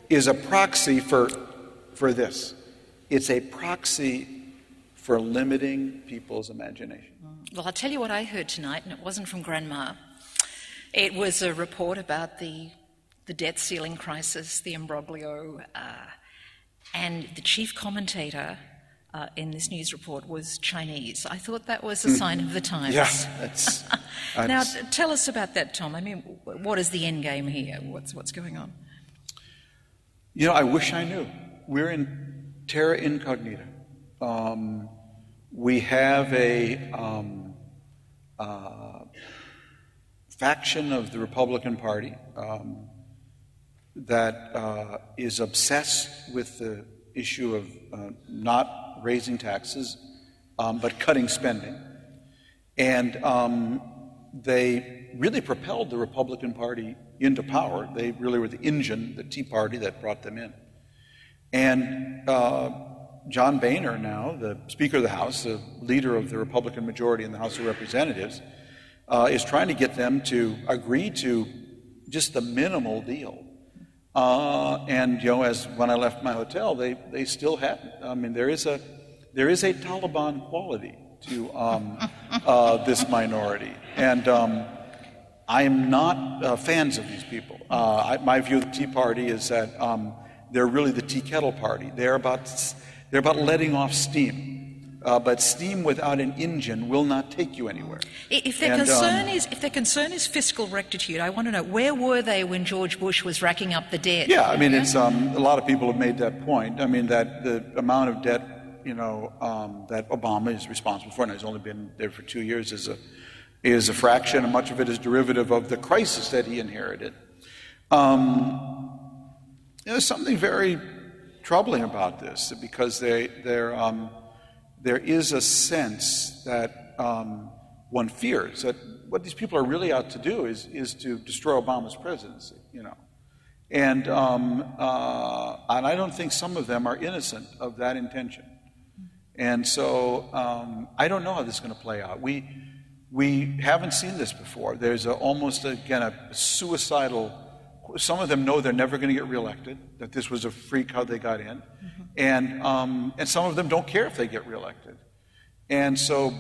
is a proxy for this. It's a proxy for limiting people's imagination. Well, I'll tell you what I heard tonight, and it wasn't from Grandma. It was a report about the debt ceiling crisis, the imbroglio, and the chief commentator in this news report was Chinese. I thought that was a sign of the times. Yeah, now, tell us about that, Tom. I mean, what is the end game here? What's going on? I wish I knew. We're in terra incognita. We have a faction of the Republican Party that is obsessed with the issue of not raising taxes, but cutting spending. And they really propelled the Republican Party into power. They really were the engine, the Tea Party, that brought them in. And John Boehner now, the Speaker of the House, the leader of the Republican majority in the House of Representatives, is trying to get them to agree to just the minimal deal. And as when I left my hotel, they still hadn't. I mean, there is a Taliban quality to this minority, and I am not fans of these people. My view of the Tea Party is that they're really the tea kettle party. They're about letting off steam. But steam without an engine will not take you anywhere. If their concern is fiscal rectitude, I want to know, where were they when George Bush was racking up the debt? Yeah, I mean, it's a lot of people have made that point. I mean, that the amount of debt, that Obama is responsible for, and has only been there for 2 years, is a fraction, and much of it is derivative of the crisis that he inherited. There's something very troubling about this, because there is a sense that one fears that what these people are really out to do is to destroy Obama's presidency, and I don't think some of them are innocent of that intention. And so I don't know how this is going to play out. We haven't seen this before. There's almost a suicidal. Some of them know they're never going to get reelected, that this was a freak how they got in. And some of them don't care if they get reelected. And so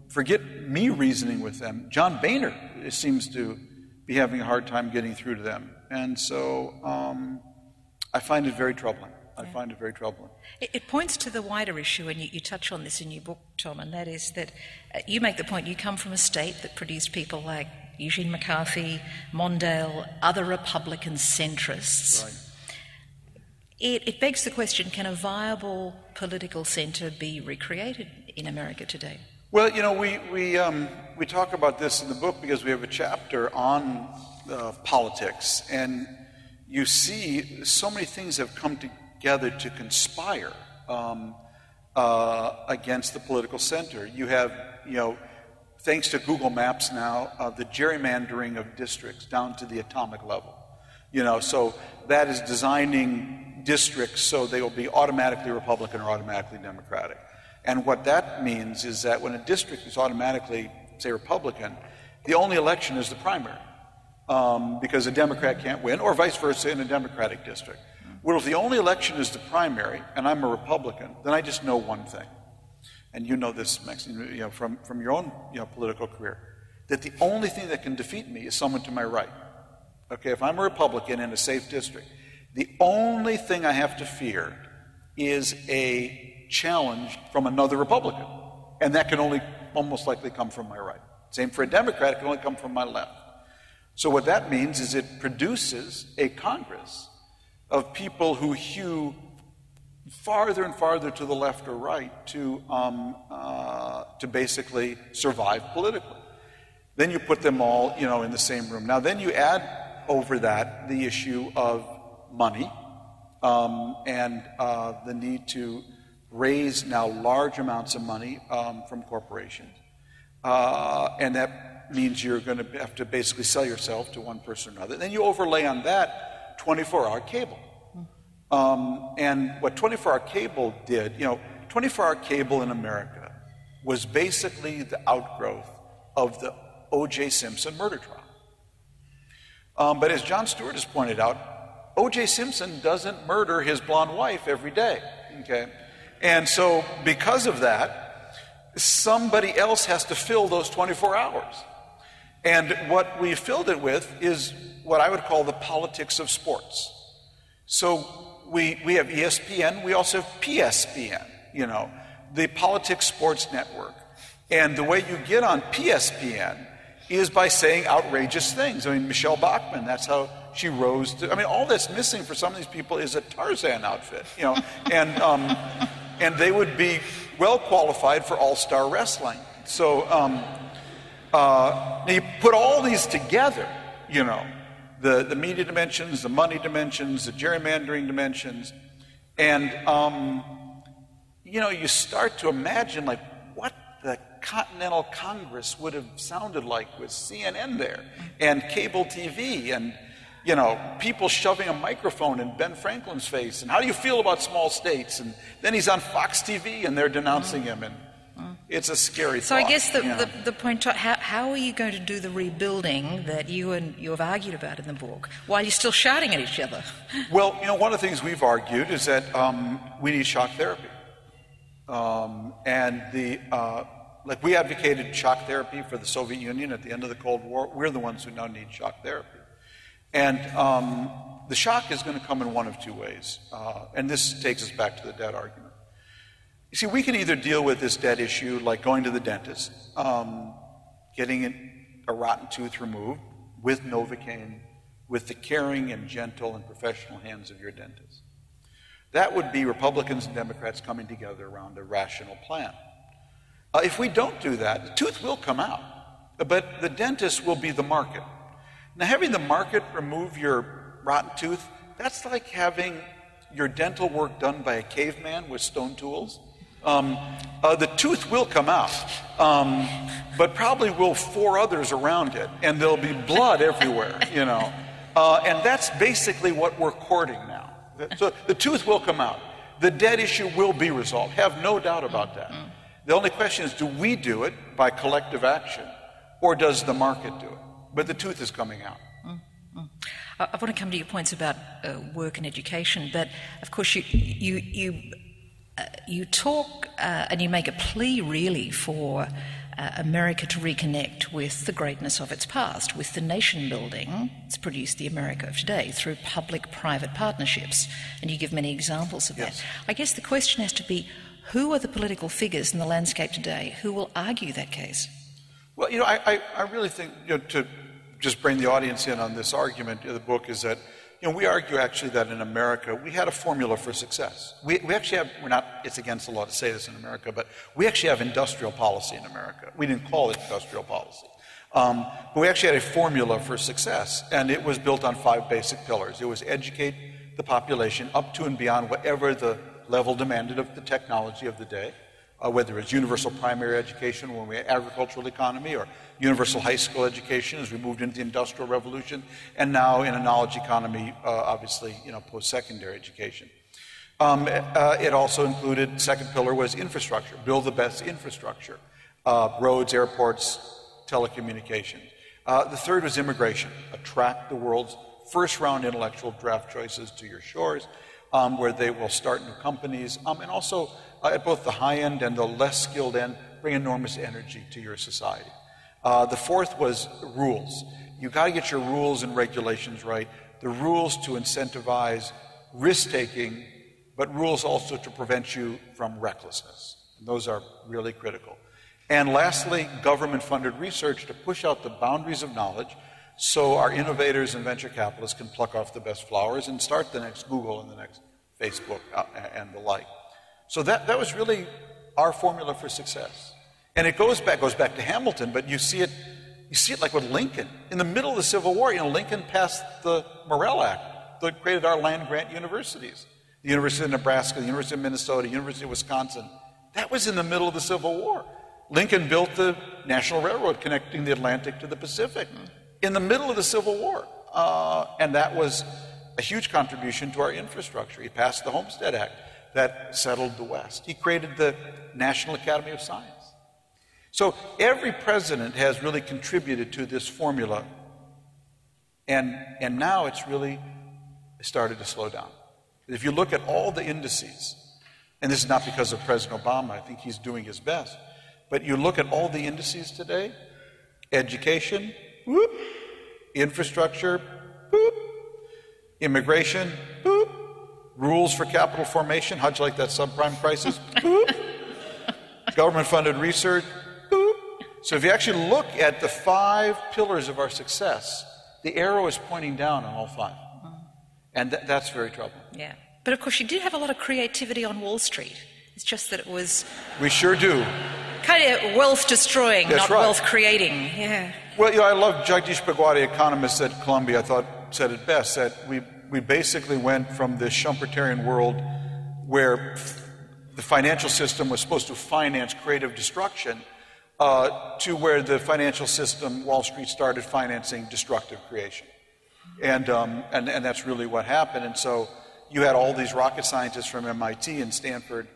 forget me reasoning with them. John Boehner seems to be having a hard time getting through to them. And so I find it very troubling. It points to the wider issue, and you touch on this in your book, Tom, and that is that you make the point you come from a state that produced people like Eugene McCarthy, Mondale, other Republican centrists. Right. It begs the question, can a viable political centre be recreated in America today? Well, we talk about this in the book because we have a chapter on politics, and you see so many things have come together to conspire against the political center. You have, thanks to Google Maps now, the gerrymandering of districts down to the atomic level. So that is designing districts so they will be automatically Republican or automatically Democratic. And what that means is that when a district is automatically, say, Republican, the only election is the primary. because a Democrat can't win, or vice versa in a Democratic district. Well, if the only election is the primary, and I'm a Republican, then I just know one thing, and you know this, Maxine, from your own political career, that the only thing that can defeat me is someone to my right. Okay, if I'm a Republican in a safe district, the only thing I have to fear is a challenge from another Republican, and that can only almost likely come from my right. Same for a Democrat, it can only come from my left. So what that means is it produces a Congress of people who hew farther and farther to the left or right to basically survive politically. Then you put them all, in the same room. Now, then you add over that the issue of money and the need to raise now large amounts of money from corporations. And that means you're going to have to basically sell yourself to one person or another. Then you overlay on that 24-hour cable. And what 24-hour cable did, 24-hour cable in America was basically the outgrowth of the O.J. Simpson murder trial. But as Jon Stewart has pointed out, O.J. Simpson doesn't murder his blonde wife every day, okay? And so because of that, somebody else has to fill those 24 hours. And what we filled it with is what I would call the politics of sports. So we have ESPN, we also have PSPN, the Politics Sports Network. And the way you get on PSPN is by saying outrageous things. I mean, Michelle Bachmann, that's how she rose to, all that's missing for some of these people is a Tarzan outfit, and they would be well qualified for all-star wrestling. So now you put all these together, the media dimensions, the money dimensions, the gerrymandering dimensions, and you start to imagine what the Continental Congress would have sounded like with CNN there, and cable TV, and people shoving a microphone in Ben Franklin's face, and how do you feel about small states? And then he's on Fox TV, and they're denouncing him, and it's a scary So thought. I guess the point, how are you going to do the rebuilding that you have argued about in the book while you're still shouting at each other? Well, one of the things we've argued is that we need shock therapy. We advocated shock therapy for the Soviet Union at the end of the Cold War. We're the ones who now need shock therapy. And the shock is going to come in one of two ways. And this takes us back to the debt argument. You see, we can either deal with this debt issue like going to the dentist, getting a rotten tooth removed with Novocaine, with the caring and gentle and professional hands of your dentist. That would be Republicans and Democrats coming together around a rational plan. If we don't do that, the tooth will come out, but the dentist will be the market. Now, having the market remove your rotten tooth, that's like having your dental work done by a caveman with stone tools. The tooth will come out, but probably will 4 others around it, and there'll be blood everywhere, And that's basically what we're courting now. So the tooth will come out. The debt issue will be resolved. Have no doubt about that. The only question is, do we do it by collective action, or does the market do it? But the tooth is coming out. I want to come to your points about work and education, but of course you talk and you make a plea really for America to reconnect with the greatness of its past, with the nation building that's produced the America of today through public-private partnerships, and you give many examples of that. I guess the question has to be, who are the political figures in the landscape today who will argue that case? Well, I really think, to just bring the audience in on this argument of the book is that, we argue actually that in America we had a formula for success. We actually have, it's against the law to say this in America, but we actually have industrial policy in America. We didn't call it industrial policy. But we actually had a formula for success, and it was built on 5 basic pillars. It was educate the population up to and beyond whatever the level demanded of the technology of the day, whether it's universal primary education when we had agricultural economy, or universal high school education as we moved into the Industrial Revolution, and now in a knowledge economy, obviously, post-secondary education. It also included, second pillar was infrastructure, build the best infrastructure, roads, airports, telecommunications. The third was immigration. Attract the world's first-round intellectual draft choices to your shores, where they will start new companies, and also at both the high end and the less skilled end, bring enormous energy to your society. The fourth was rules. You got to get your rules and regulations right. The rules to incentivize risk-taking, but rules also to prevent you from recklessness. And those are really critical. And lastly, government-funded research to push out the boundaries of knowledge so our innovators and venture capitalists can pluck off the best flowers and start the next Google and the next Facebook and the like. So that was really our formula for success. And it goes back to Hamilton, but you see it like with Lincoln. In the middle of the Civil War, Lincoln passed the Morrill Act that created our land-grant universities. The University of Nebraska, the University of Minnesota, University of Wisconsin. That was in the middle of the Civil War. Lincoln built the National Railroad connecting the Atlantic to the Pacific in the middle of the Civil War. And that was a huge contribution to our infrastructure. He passed the Homestead Act that settled the West. He created the National Academy of Science. So every president has really contributed to this formula, and now it's really started to slow down. If you look at all the indices, and this is not because of President Obama, I think he's doing his best, but you look at all the indices today, education, whoop, infrastructure, boop, immigration, boop, rules for capital formation, how'd you like that subprime crisis, boop, government-funded research, boop. So if you actually look at the 5 pillars of our success, the arrow is pointing down on all 5. And that's very troubling. Yeah. But of course, you did have a lot of creativity on Wall Street. It's just that it was... We sure do. Kind of wealth-destroying, not right. wealth-creating. Yeah. Well, I love Jagdish Bhagwati, economist at Columbia, I thought said it best, that we basically went from this Schumpeterian world where the financial system was supposed to finance creative destruction to where the financial system, Wall Street, started financing destructive creation. And that's really what happened. And so you had all these rocket scientists from MIT and Stanford,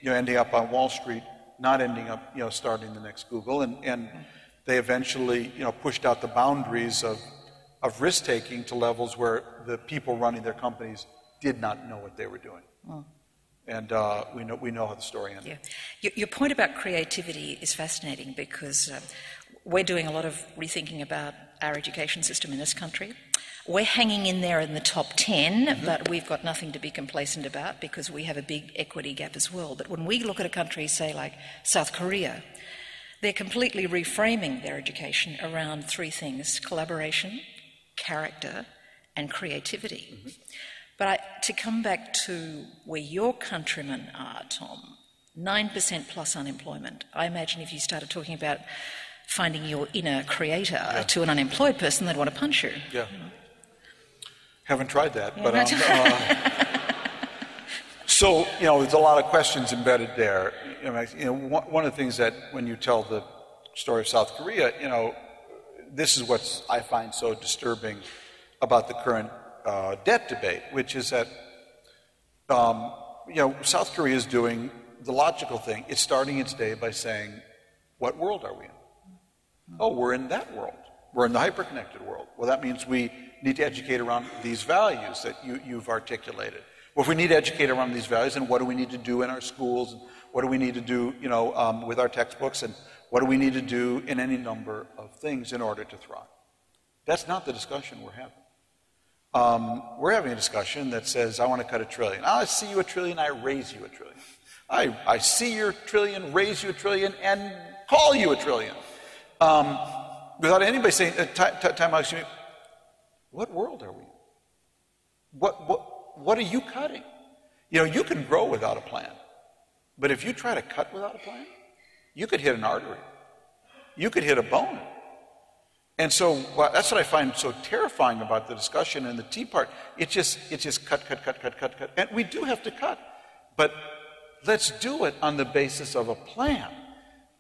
ending up on Wall Street, not ending up, starting the next Google. And they eventually, pushed out the boundaries of risk-taking to levels where the people running their companies did not know what they were doing. And we know how the story ended. Yeah. Your point about creativity is fascinating because we're doing a lot of rethinking about our education system in this country. We're hanging in there in the top 10, but we've got nothing to be complacent about because we have a big equity gap as well. But when we look at a country, say, like South Korea, they're completely reframing their education around 3 things: collaboration, character, and creativity. But to come back to where your countrymen are, Tom, 9% plus unemployment. I imagine if you started talking about finding your inner creator to an unemployed person, they'd want to punch you. Yeah. Haven't tried that, but so there's a lot of questions embedded there. One of the things that when you tell the story of South Korea, this is what I find so disturbing about the current debt debate, which is that South Korea is doing the logical thing. It's starting its day by saying, "What world are we in?" Oh, we're in that world. We're in the hyper-connected world. Well, that means we need to educate around these values that you've articulated. Well, if we need to educate around these values, then what do we need to do in our schools? And what do we need to do, with our textbooks? And what do we need to do in any number of things in order to thrive? That's not the discussion we're having. We're having a discussion that says, I want to cut $1 trillion. I see you $1 trillion, I raise you $1 trillion. I see your $1 trillion, raise you $1 trillion, and call you $1 trillion. Without anybody saying, time out, excuse me, what world are we in? What are you cutting? You can grow without a plan. But if you try to cut without a plan, you could hit an artery. You could hit a bone. And so that's what I find so terrifying about the discussion and the Tea Party. It's just cut. And we do have to cut. But let's do it on the basis of a plan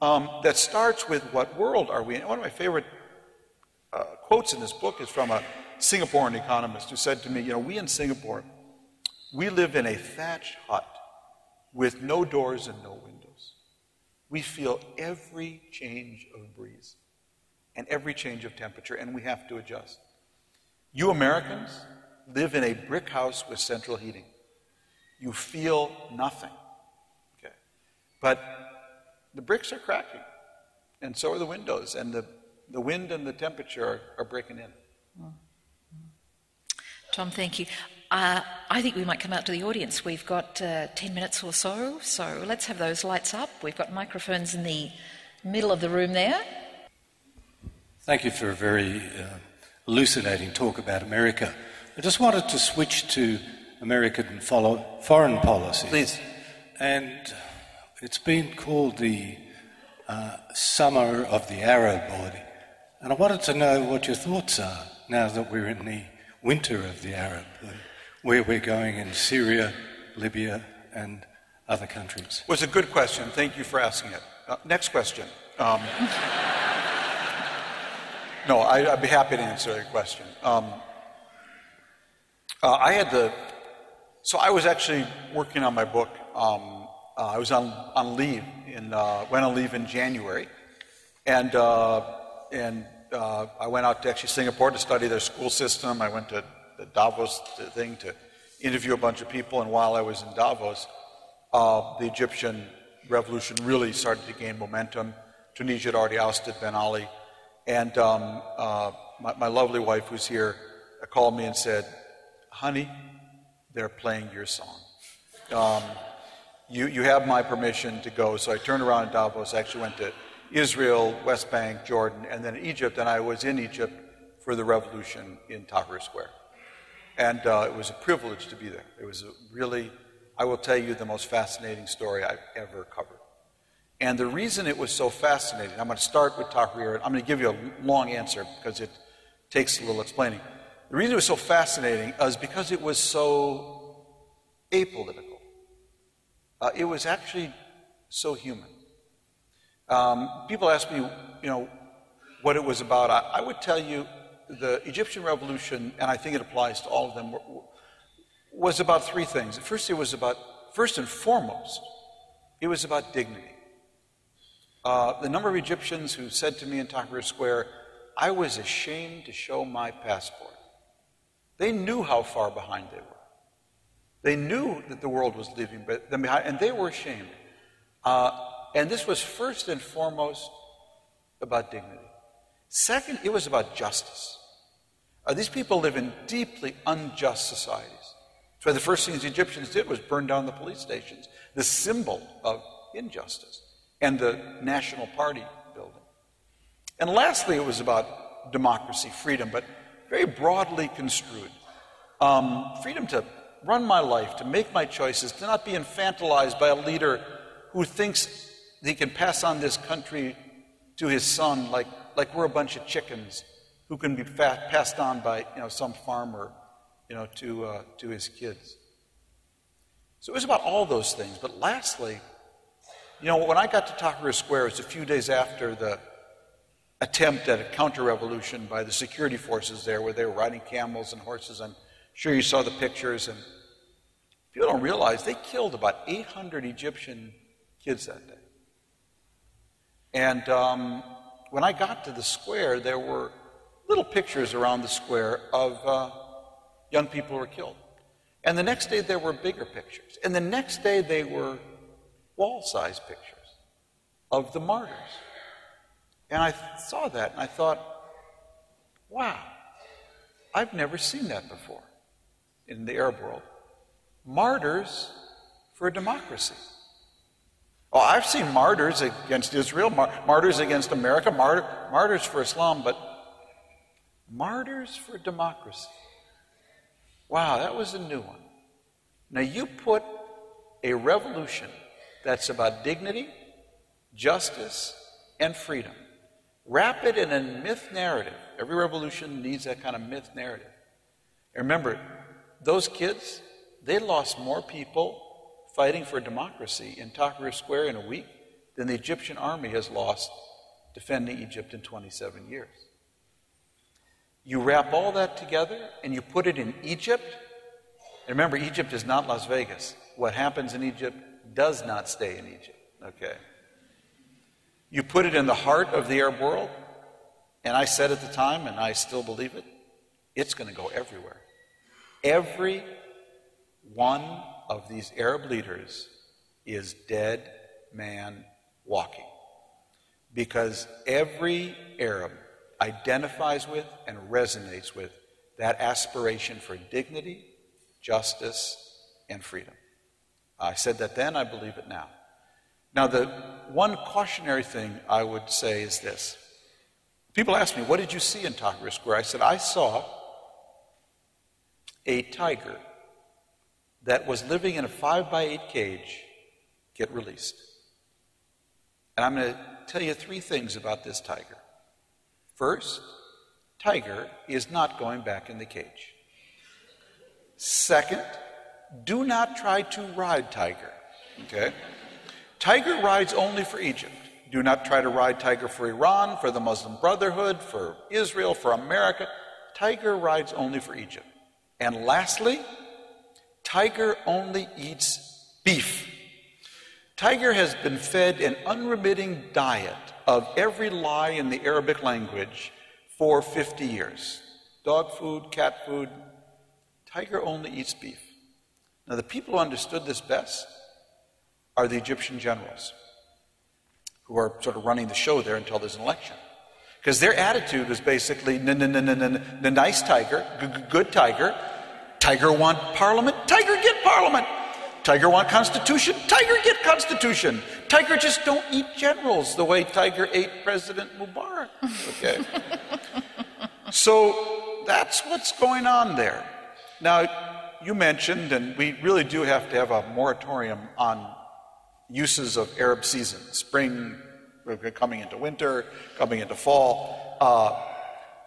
that starts with what world are we in. One of my favorite quotes in this book is from a Singaporean economist who said to me, we in Singapore, we live in a thatched hut with no doors and no windows. We feel every change of breeze. and every change of temperature, and we have to adjust. You Americans live in a brick house with central heating. You feel nothing. Okay. But the bricks are cracking, and so are the windows, and the wind and the temperature are breaking in. Tom, thank you. I think we might come out to the audience. We've got 10 minutes or so let's have those lights up. We've got microphones in the middle of the room there. Thank you for a very elucidating talk about America. I just wanted to switch to American foreign policy. Please. And it's been called the Summer of the Arab body. And I wanted to know what your thoughts are now that we're in the winter of the Arab, where we're going in Syria, Libya, and other countries. Well, it's a good question. Thank you for asking it. Next question. No, I'd be happy to answer your question. So I was actually working on my book. I was on leave went on leave in January, and I went out to actually Singapore to study their school system. I went to the Davos thing to interview a bunch of people, and while I was in Davos, the Egyptian revolution really started to gain momentum. Tunisia had already ousted Ben Ali, and my lovely wife, who's here, called me and said, "Honey, they're playing your song. You have my permission to go." So I turned around in Davos, actually went to Israel, West Bank, Jordan, and then Egypt, and I was in Egypt for the revolution in Tahrir Square. And it was a privilege to be there. It was really, I will tell you, the most fascinating story I've ever covered. And the reason it was so fascinating, I'm going to start with Tahrir. I'm going to give you a long answer because it takes a little explaining. The reason it was so fascinating is because it was so apolitical. It was actually so human. People ask me, what it was about. I would tell you the Egyptian revolution, and I think it applies to all of them, was about three things. First and foremost, it was about dignity. The number of Egyptians who said to me in Tahrir Square, I was ashamed to show my passport. They knew how far behind they were. They knew that the world was leaving them behind, and they were ashamed. And this was first and foremost about dignity. Second, it was about justice. These people live in deeply unjust societies. So the first things the Egyptians did was burn down the police stations, the symbol of injustice, and the National Party building. And lastly, it was about democracy, freedom, but very broadly construed. Freedom to run my life, to make my choices, to not be infantilized by a leader who thinks he can pass on this country to his son like we're a bunch of chickens who can be passed on by some farmer to his kids. So it was about all those things. But lastly, when I got to Tahrir Square, it was a few days after the attempt at a counter-revolution by the security forces there, where they were riding camels and horses. I'm sure you saw the pictures. And people don't realize they killed about 800 Egyptian kids that day. And when I got to the square, there were little pictures around the square of young people who were killed. And the next day there were bigger pictures. And the next day they were wall-sized pictures of the martyrs. And I saw that and I thought, wow, I've never seen that before in the Arab world. Martyrs for democracy. Oh, I've seen martyrs against Israel, martyrs against America, martyrs for Islam, but martyrs for democracy. Wow, that was a new one. Now you put a revolution that's about dignity, justice, and freedom. Wrap it in a myth narrative. Every revolution needs that kind of myth narrative. And remember, those kids, they lost more people fighting for democracy in Tahrir Square in a week than the Egyptian army has lost defending Egypt in 27 years. You wrap all that together and you put it in Egypt. And remember, Egypt is not Las Vegas. What happens in Egypt does not stay in Egypt. Okay. You put it in the heart of the Arab world, And I said at the time, and I still believe it, it's going to go everywhere. Every one of these Arab leaders is dead man walking. Because every Arab identifies with and resonates with that aspiration for dignity, justice, and freedom. I said that then, I believe it now. Now, the one cautionary thing I would say is this. People ask me, what did you see in Tahrir Square? I said, I saw a tiger that was living in a 5x8 cage get released. And I'm going to tell you three things about this tiger. First, tiger is not going back in the cage. Second, do not try to ride tiger. Okay? Tiger rides only for Egypt. Do not try to ride tiger for Iran, for the Muslim Brotherhood, for Israel, for America. Tiger rides only for Egypt. And lastly, tiger only eats beef. Tiger has been fed an unremitting diet of every lie in the Arabic language for 50 years. Dog food, cat food. Tiger only eats beef. Now, the people who understood this best are the Egyptian generals, who are sort of running the show there until there's an election. Because their attitude was basically, nice tiger, good tiger. Tiger want parliament? Tiger get parliament. Tiger want constitution? Tiger get constitution. Tiger just don't eat generals the way Tiger ate President Mubarak. Okay. So that's what's going on there. Now, you mentioned, and we really do have to have a moratorium on uses of Arab seasons, spring, coming into winter, coming into fall.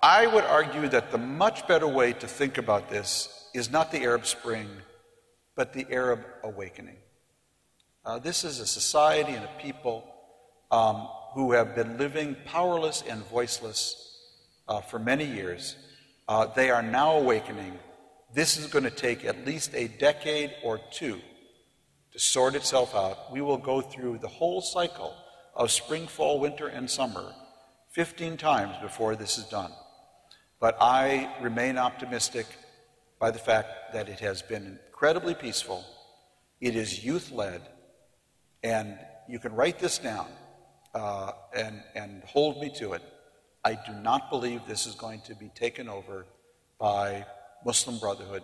I would argue that the much better way to think about this is not the Arab Spring, but the Arab awakening. This is a society and a people who have been living powerless and voiceless for many years. They are now awakening. This is going to take at least a decade or two to sort itself out. We will go through the whole cycle of spring, fall, winter, and summer 15 times before this is done. But I remain optimistic by the fact that it has been incredibly peaceful. It is youth-led, and you can write this down and hold me to it. I do not believe this is going to be taken over by Muslim Brotherhood.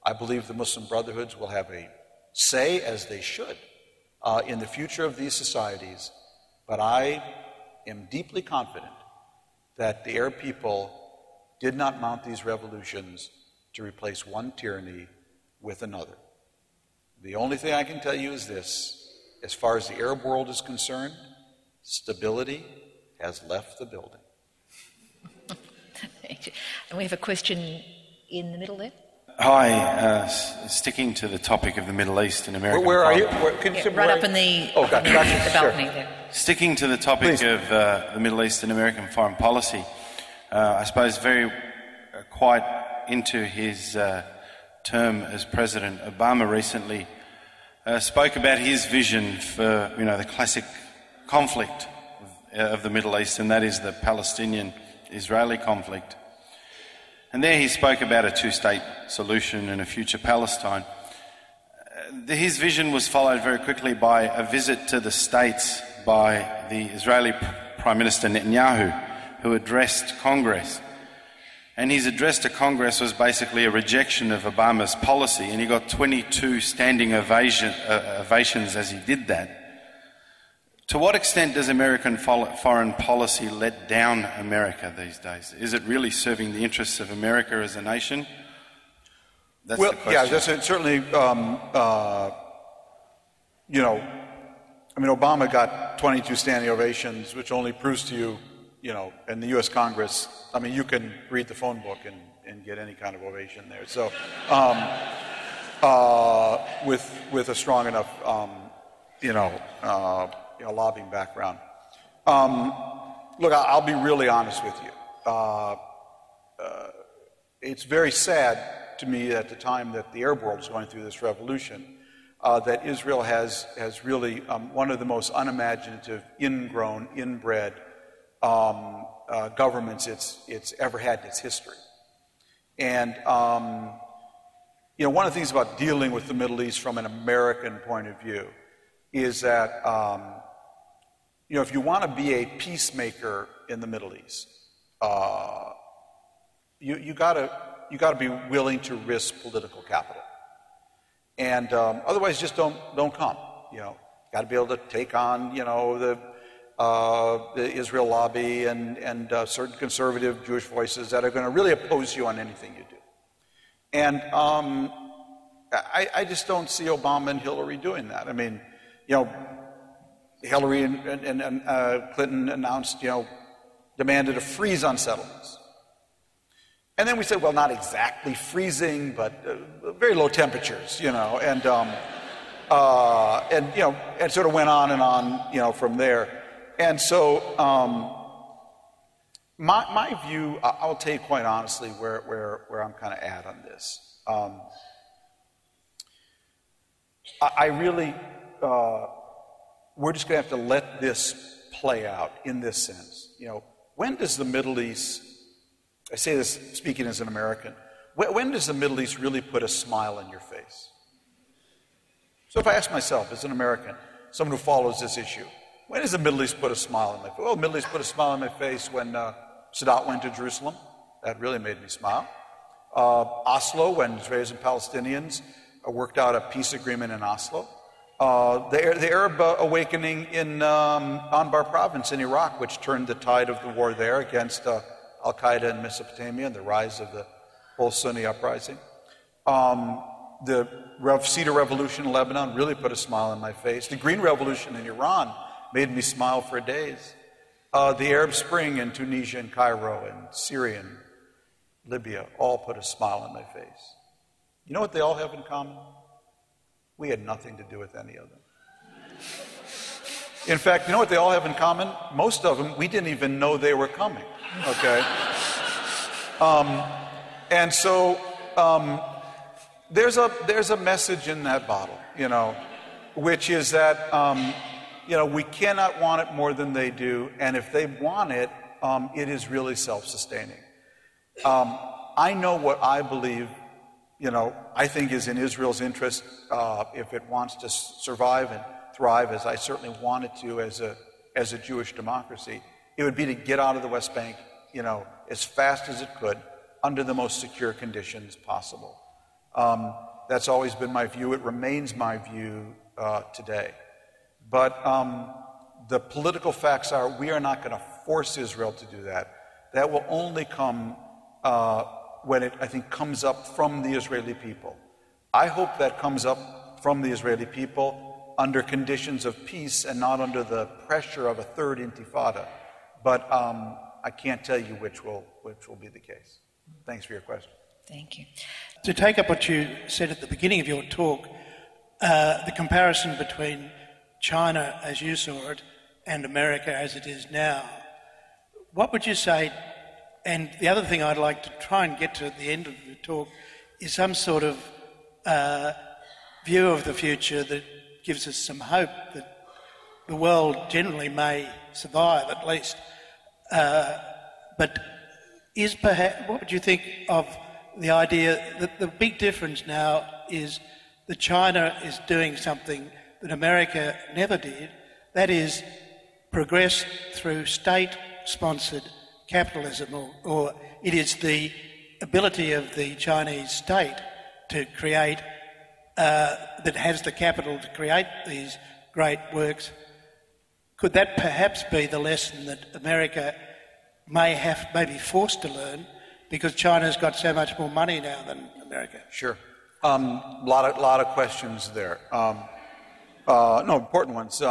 I believe the Muslim Brotherhoods will have a say, as they should, in the future of these societies. But I am deeply confident that the Arab people did not mount these revolutions to replace one tyranny with another. The only thing I can tell you is this: as far as the Arab world is concerned, stability has left the building. And we have a question in the middle there. Hi, sticking to the topic of the Middle East and American Where are you? Right up in the, the balcony sure. there. Sticking to the topic Please. of the Middle East and American foreign policy, I suppose very quite into his term as president, Obama recently spoke about his vision for, the classic conflict of the Middle East, and that is the Palestinian-Israeli conflict. And there he spoke about a two-state solution and a future Palestine. His vision was followed very quickly by a visit to the States by the Israeli Prime Minister Netanyahu, who addressed Congress. And his address to Congress was basically a rejection of Obama's policy, and he got 22 standing ovations as he did that. To what extent does American foreign policy let down America these days? Is it really serving the interests of America as a nation? That's the question. Yeah, that's certainly, Obama got 22 standing ovations, which only proves to you, in the U.S. Congress, you can read the phone book and get any kind of ovation there. So, with a strong enough, lobbying background. Look, I'll be really honest with you. It's very sad to me at the time that the Arab world is going through this revolution, that Israel has really one of the most unimaginative, ingrown, inbred governments it's ever had in its history. And one of the things about dealing with the Middle East from an American point of view is that if you want to be a peacemaker in the Middle East, you got to be willing to risk political capital, and otherwise just don't come. Got to be able to take on the Israel lobby and certain conservative Jewish voices that are going to really oppose you on anything you do. And I just don't see Obama and Hillary doing that. I mean, Hillary and Clinton announced, demanded a freeze on settlements. And then we said, well, not exactly freezing, but very low temperatures, and sort of went on and on, from there. And so my view, I'll tell you quite honestly where I'm kind of at on this. I really, we're just going to have to let this play out in this sense. When does the Middle East, I say this speaking as an American, when does the Middle East really put a smile on your face? So if I ask myself, as an American, someone who follows this issue, when does the Middle East put a smile on my face? Well, the Middle East put a smile on my face when Sadat went to Jerusalem. That really made me smile. Oslo, when Israelis and Palestinians worked out a peace agreement in Oslo. The Arab awakening in Anbar province in Iraq, which turned the tide of the war there against Al-Qaeda in Mesopotamia and the rise of the whole Sunni uprising. The Cedar Revolution in Lebanon really put a smile on my face. The Green Revolution in Iran made me smile for days. The Arab Spring in Tunisia and Cairo and Syria and Libya all put a smile on my face. You know what they all have in common? We had nothing to do with any of them. In fact, you know what they all have in common? Most of them, we didn't even know they were coming, okay? And so there's a message in that bottle, which is that, we cannot want it more than they do, and if they want it, it is really self-sustaining. I know what I believe, I think is in Israel's interest if it wants to survive and thrive, as I certainly want it to as a Jewish democracy. It would be to get out of the West Bank, as fast as it could, under the most secure conditions possible. That's always been my view. It remains my view today. But the political facts are we are not going to force Israel to do that. That will only come when it, I think, comes up from the Israeli people. I hope that comes up from the Israeli people under conditions of peace and not under the pressure of a third intifada. But I can't tell you which will be the case. Thanks for your question. Thank you. To take up what you said at the beginning of your talk, the comparison between China as you saw it and America as it is now, what would you say? And the other thing I'd like to try and get to at the end of the talk is some sort of view of the future that gives us some hope that the world generally may survive at least. But is perhaps, what would you think of the idea that the big difference now is that China is doing something that America never did, that is progress through state-sponsored capitalism, or it is the ability of the Chinese state to create, that has the capital to create these great works. Could that perhaps be the lesson that America may be forced to learn because China's got so much more money now than America? Sure. Lot of questions there. No, important ones.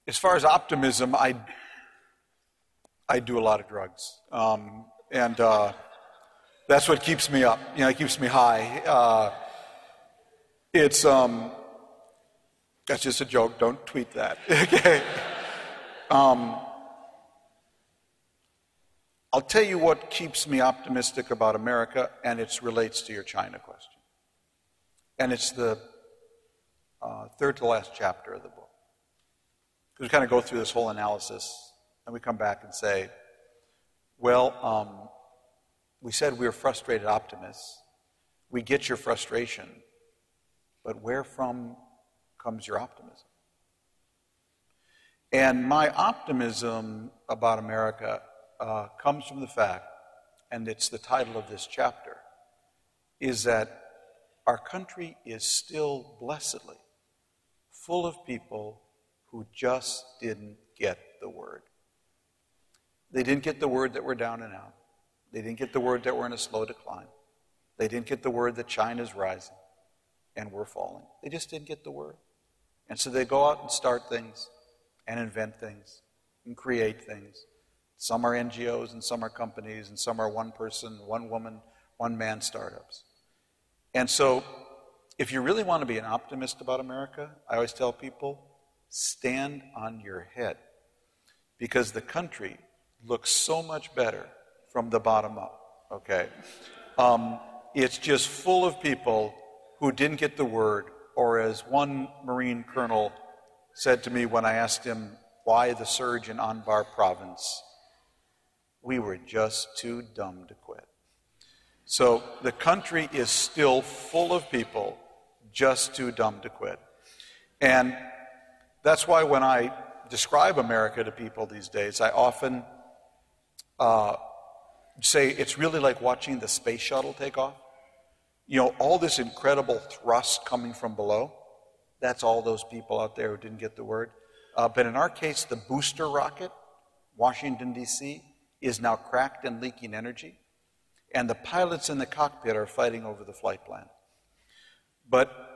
As far as optimism, I do a lot of drugs, and that's what keeps me up. It keeps me high. It's that's just a joke. Don't tweet that. Okay. I'll tell you what keeps me optimistic about America, and it relates to your China question. And it's the third to last chapter of the book. We kind of go through this whole analysis, and we come back and say, Well, we said we were frustrated optimists. We get your frustration, but where from comes your optimism? And my optimism about America comes from the fact, and it's the title of this chapter, is that our country is still blessedly full of people who just didn't get the word. They didn't get the word that we're down and out. They didn't get the word that we're in a slow decline. They didn't get the word that China's rising and we're falling. They just didn't get the word. And so they go out and start things and invent things and create things. Some are NGOs and some are companies and some are one person, one woman, one man startups. And so if you really want to be an optimist about America, I always tell people, stand on your head. Because the country looks so much better from the bottom up, okay? It's just full of people who didn't get the word, or as one Marine colonel said to me when I asked him why the surge in Anbar province, we were just too dumb to quit. So the country is still full of people just too dumb to quit. And that's why when I describe America to people these days, I often say it's really like watching the space shuttle take off. You know, all this incredible thrust coming from below, that's all those people out there who didn't get the word. But in our case, the booster rocket, Washington, D.C., is now cracked and leaking energy. And the pilots in the cockpit are fighting over the flight plan.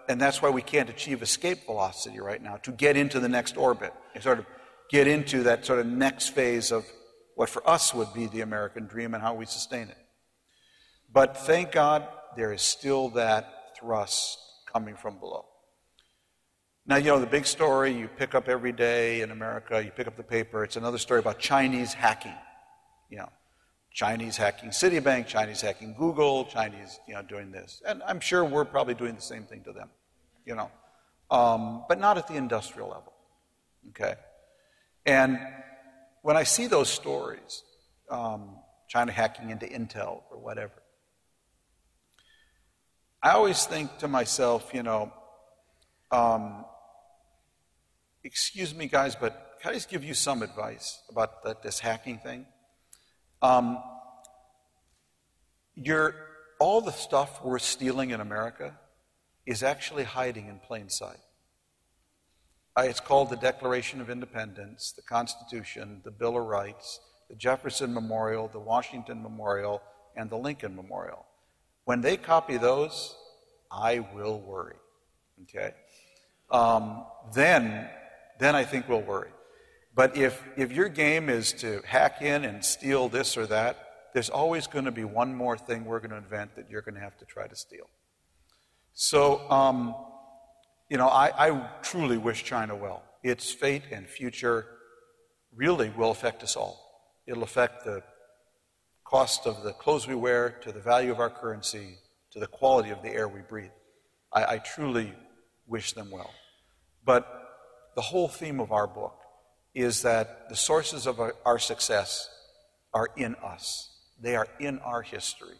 And that's why we can't achieve escape velocity right now, to get into the next orbit and sort of get into that sort of next phase of what for us would be the American dream and how we sustain it. But thank God there is still that thrust coming from below. Now, you know, the big story you pick up every day in America, you pick up the paper, it's another story about Chinese hacking. You know, Chinese hacking Citibank, Chinese hacking Google, Chinese, doing this. And I'm sure we're probably doing the same thing to them, but not at the industrial level, okay? And when I see those stories, China hacking into Intel or whatever, I always think to myself, excuse me, guys, but can I just give you some advice about this hacking thing? All the stuff we're stealing in America is actually hiding in plain sight. It's called the Declaration of Independence, the Constitution, the Bill of Rights, the Jefferson Memorial, the Washington Memorial, and the Lincoln Memorial. When they copy those, I will worry, okay? Then I think we'll worry. But if your game is to hack in and steal this or that, there's always going to be one more thing we're going to invent that you're going to have to try to steal. So, I truly wish China well. Its fate and future really will affect us all. It'll affect the cost of the clothes we wear, to the value of our currency, to the quality of the air we breathe. I truly wish them well. But the whole theme of our book is that the sources of our success are in us. They are in our history.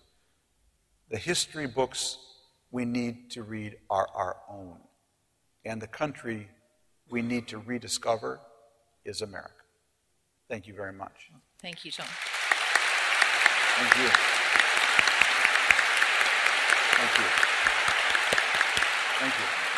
The history books we need to read are our own. And the country we need to rediscover is America. Thank you very much. Thank you, Tom. Thank you. Thank you. Thank you.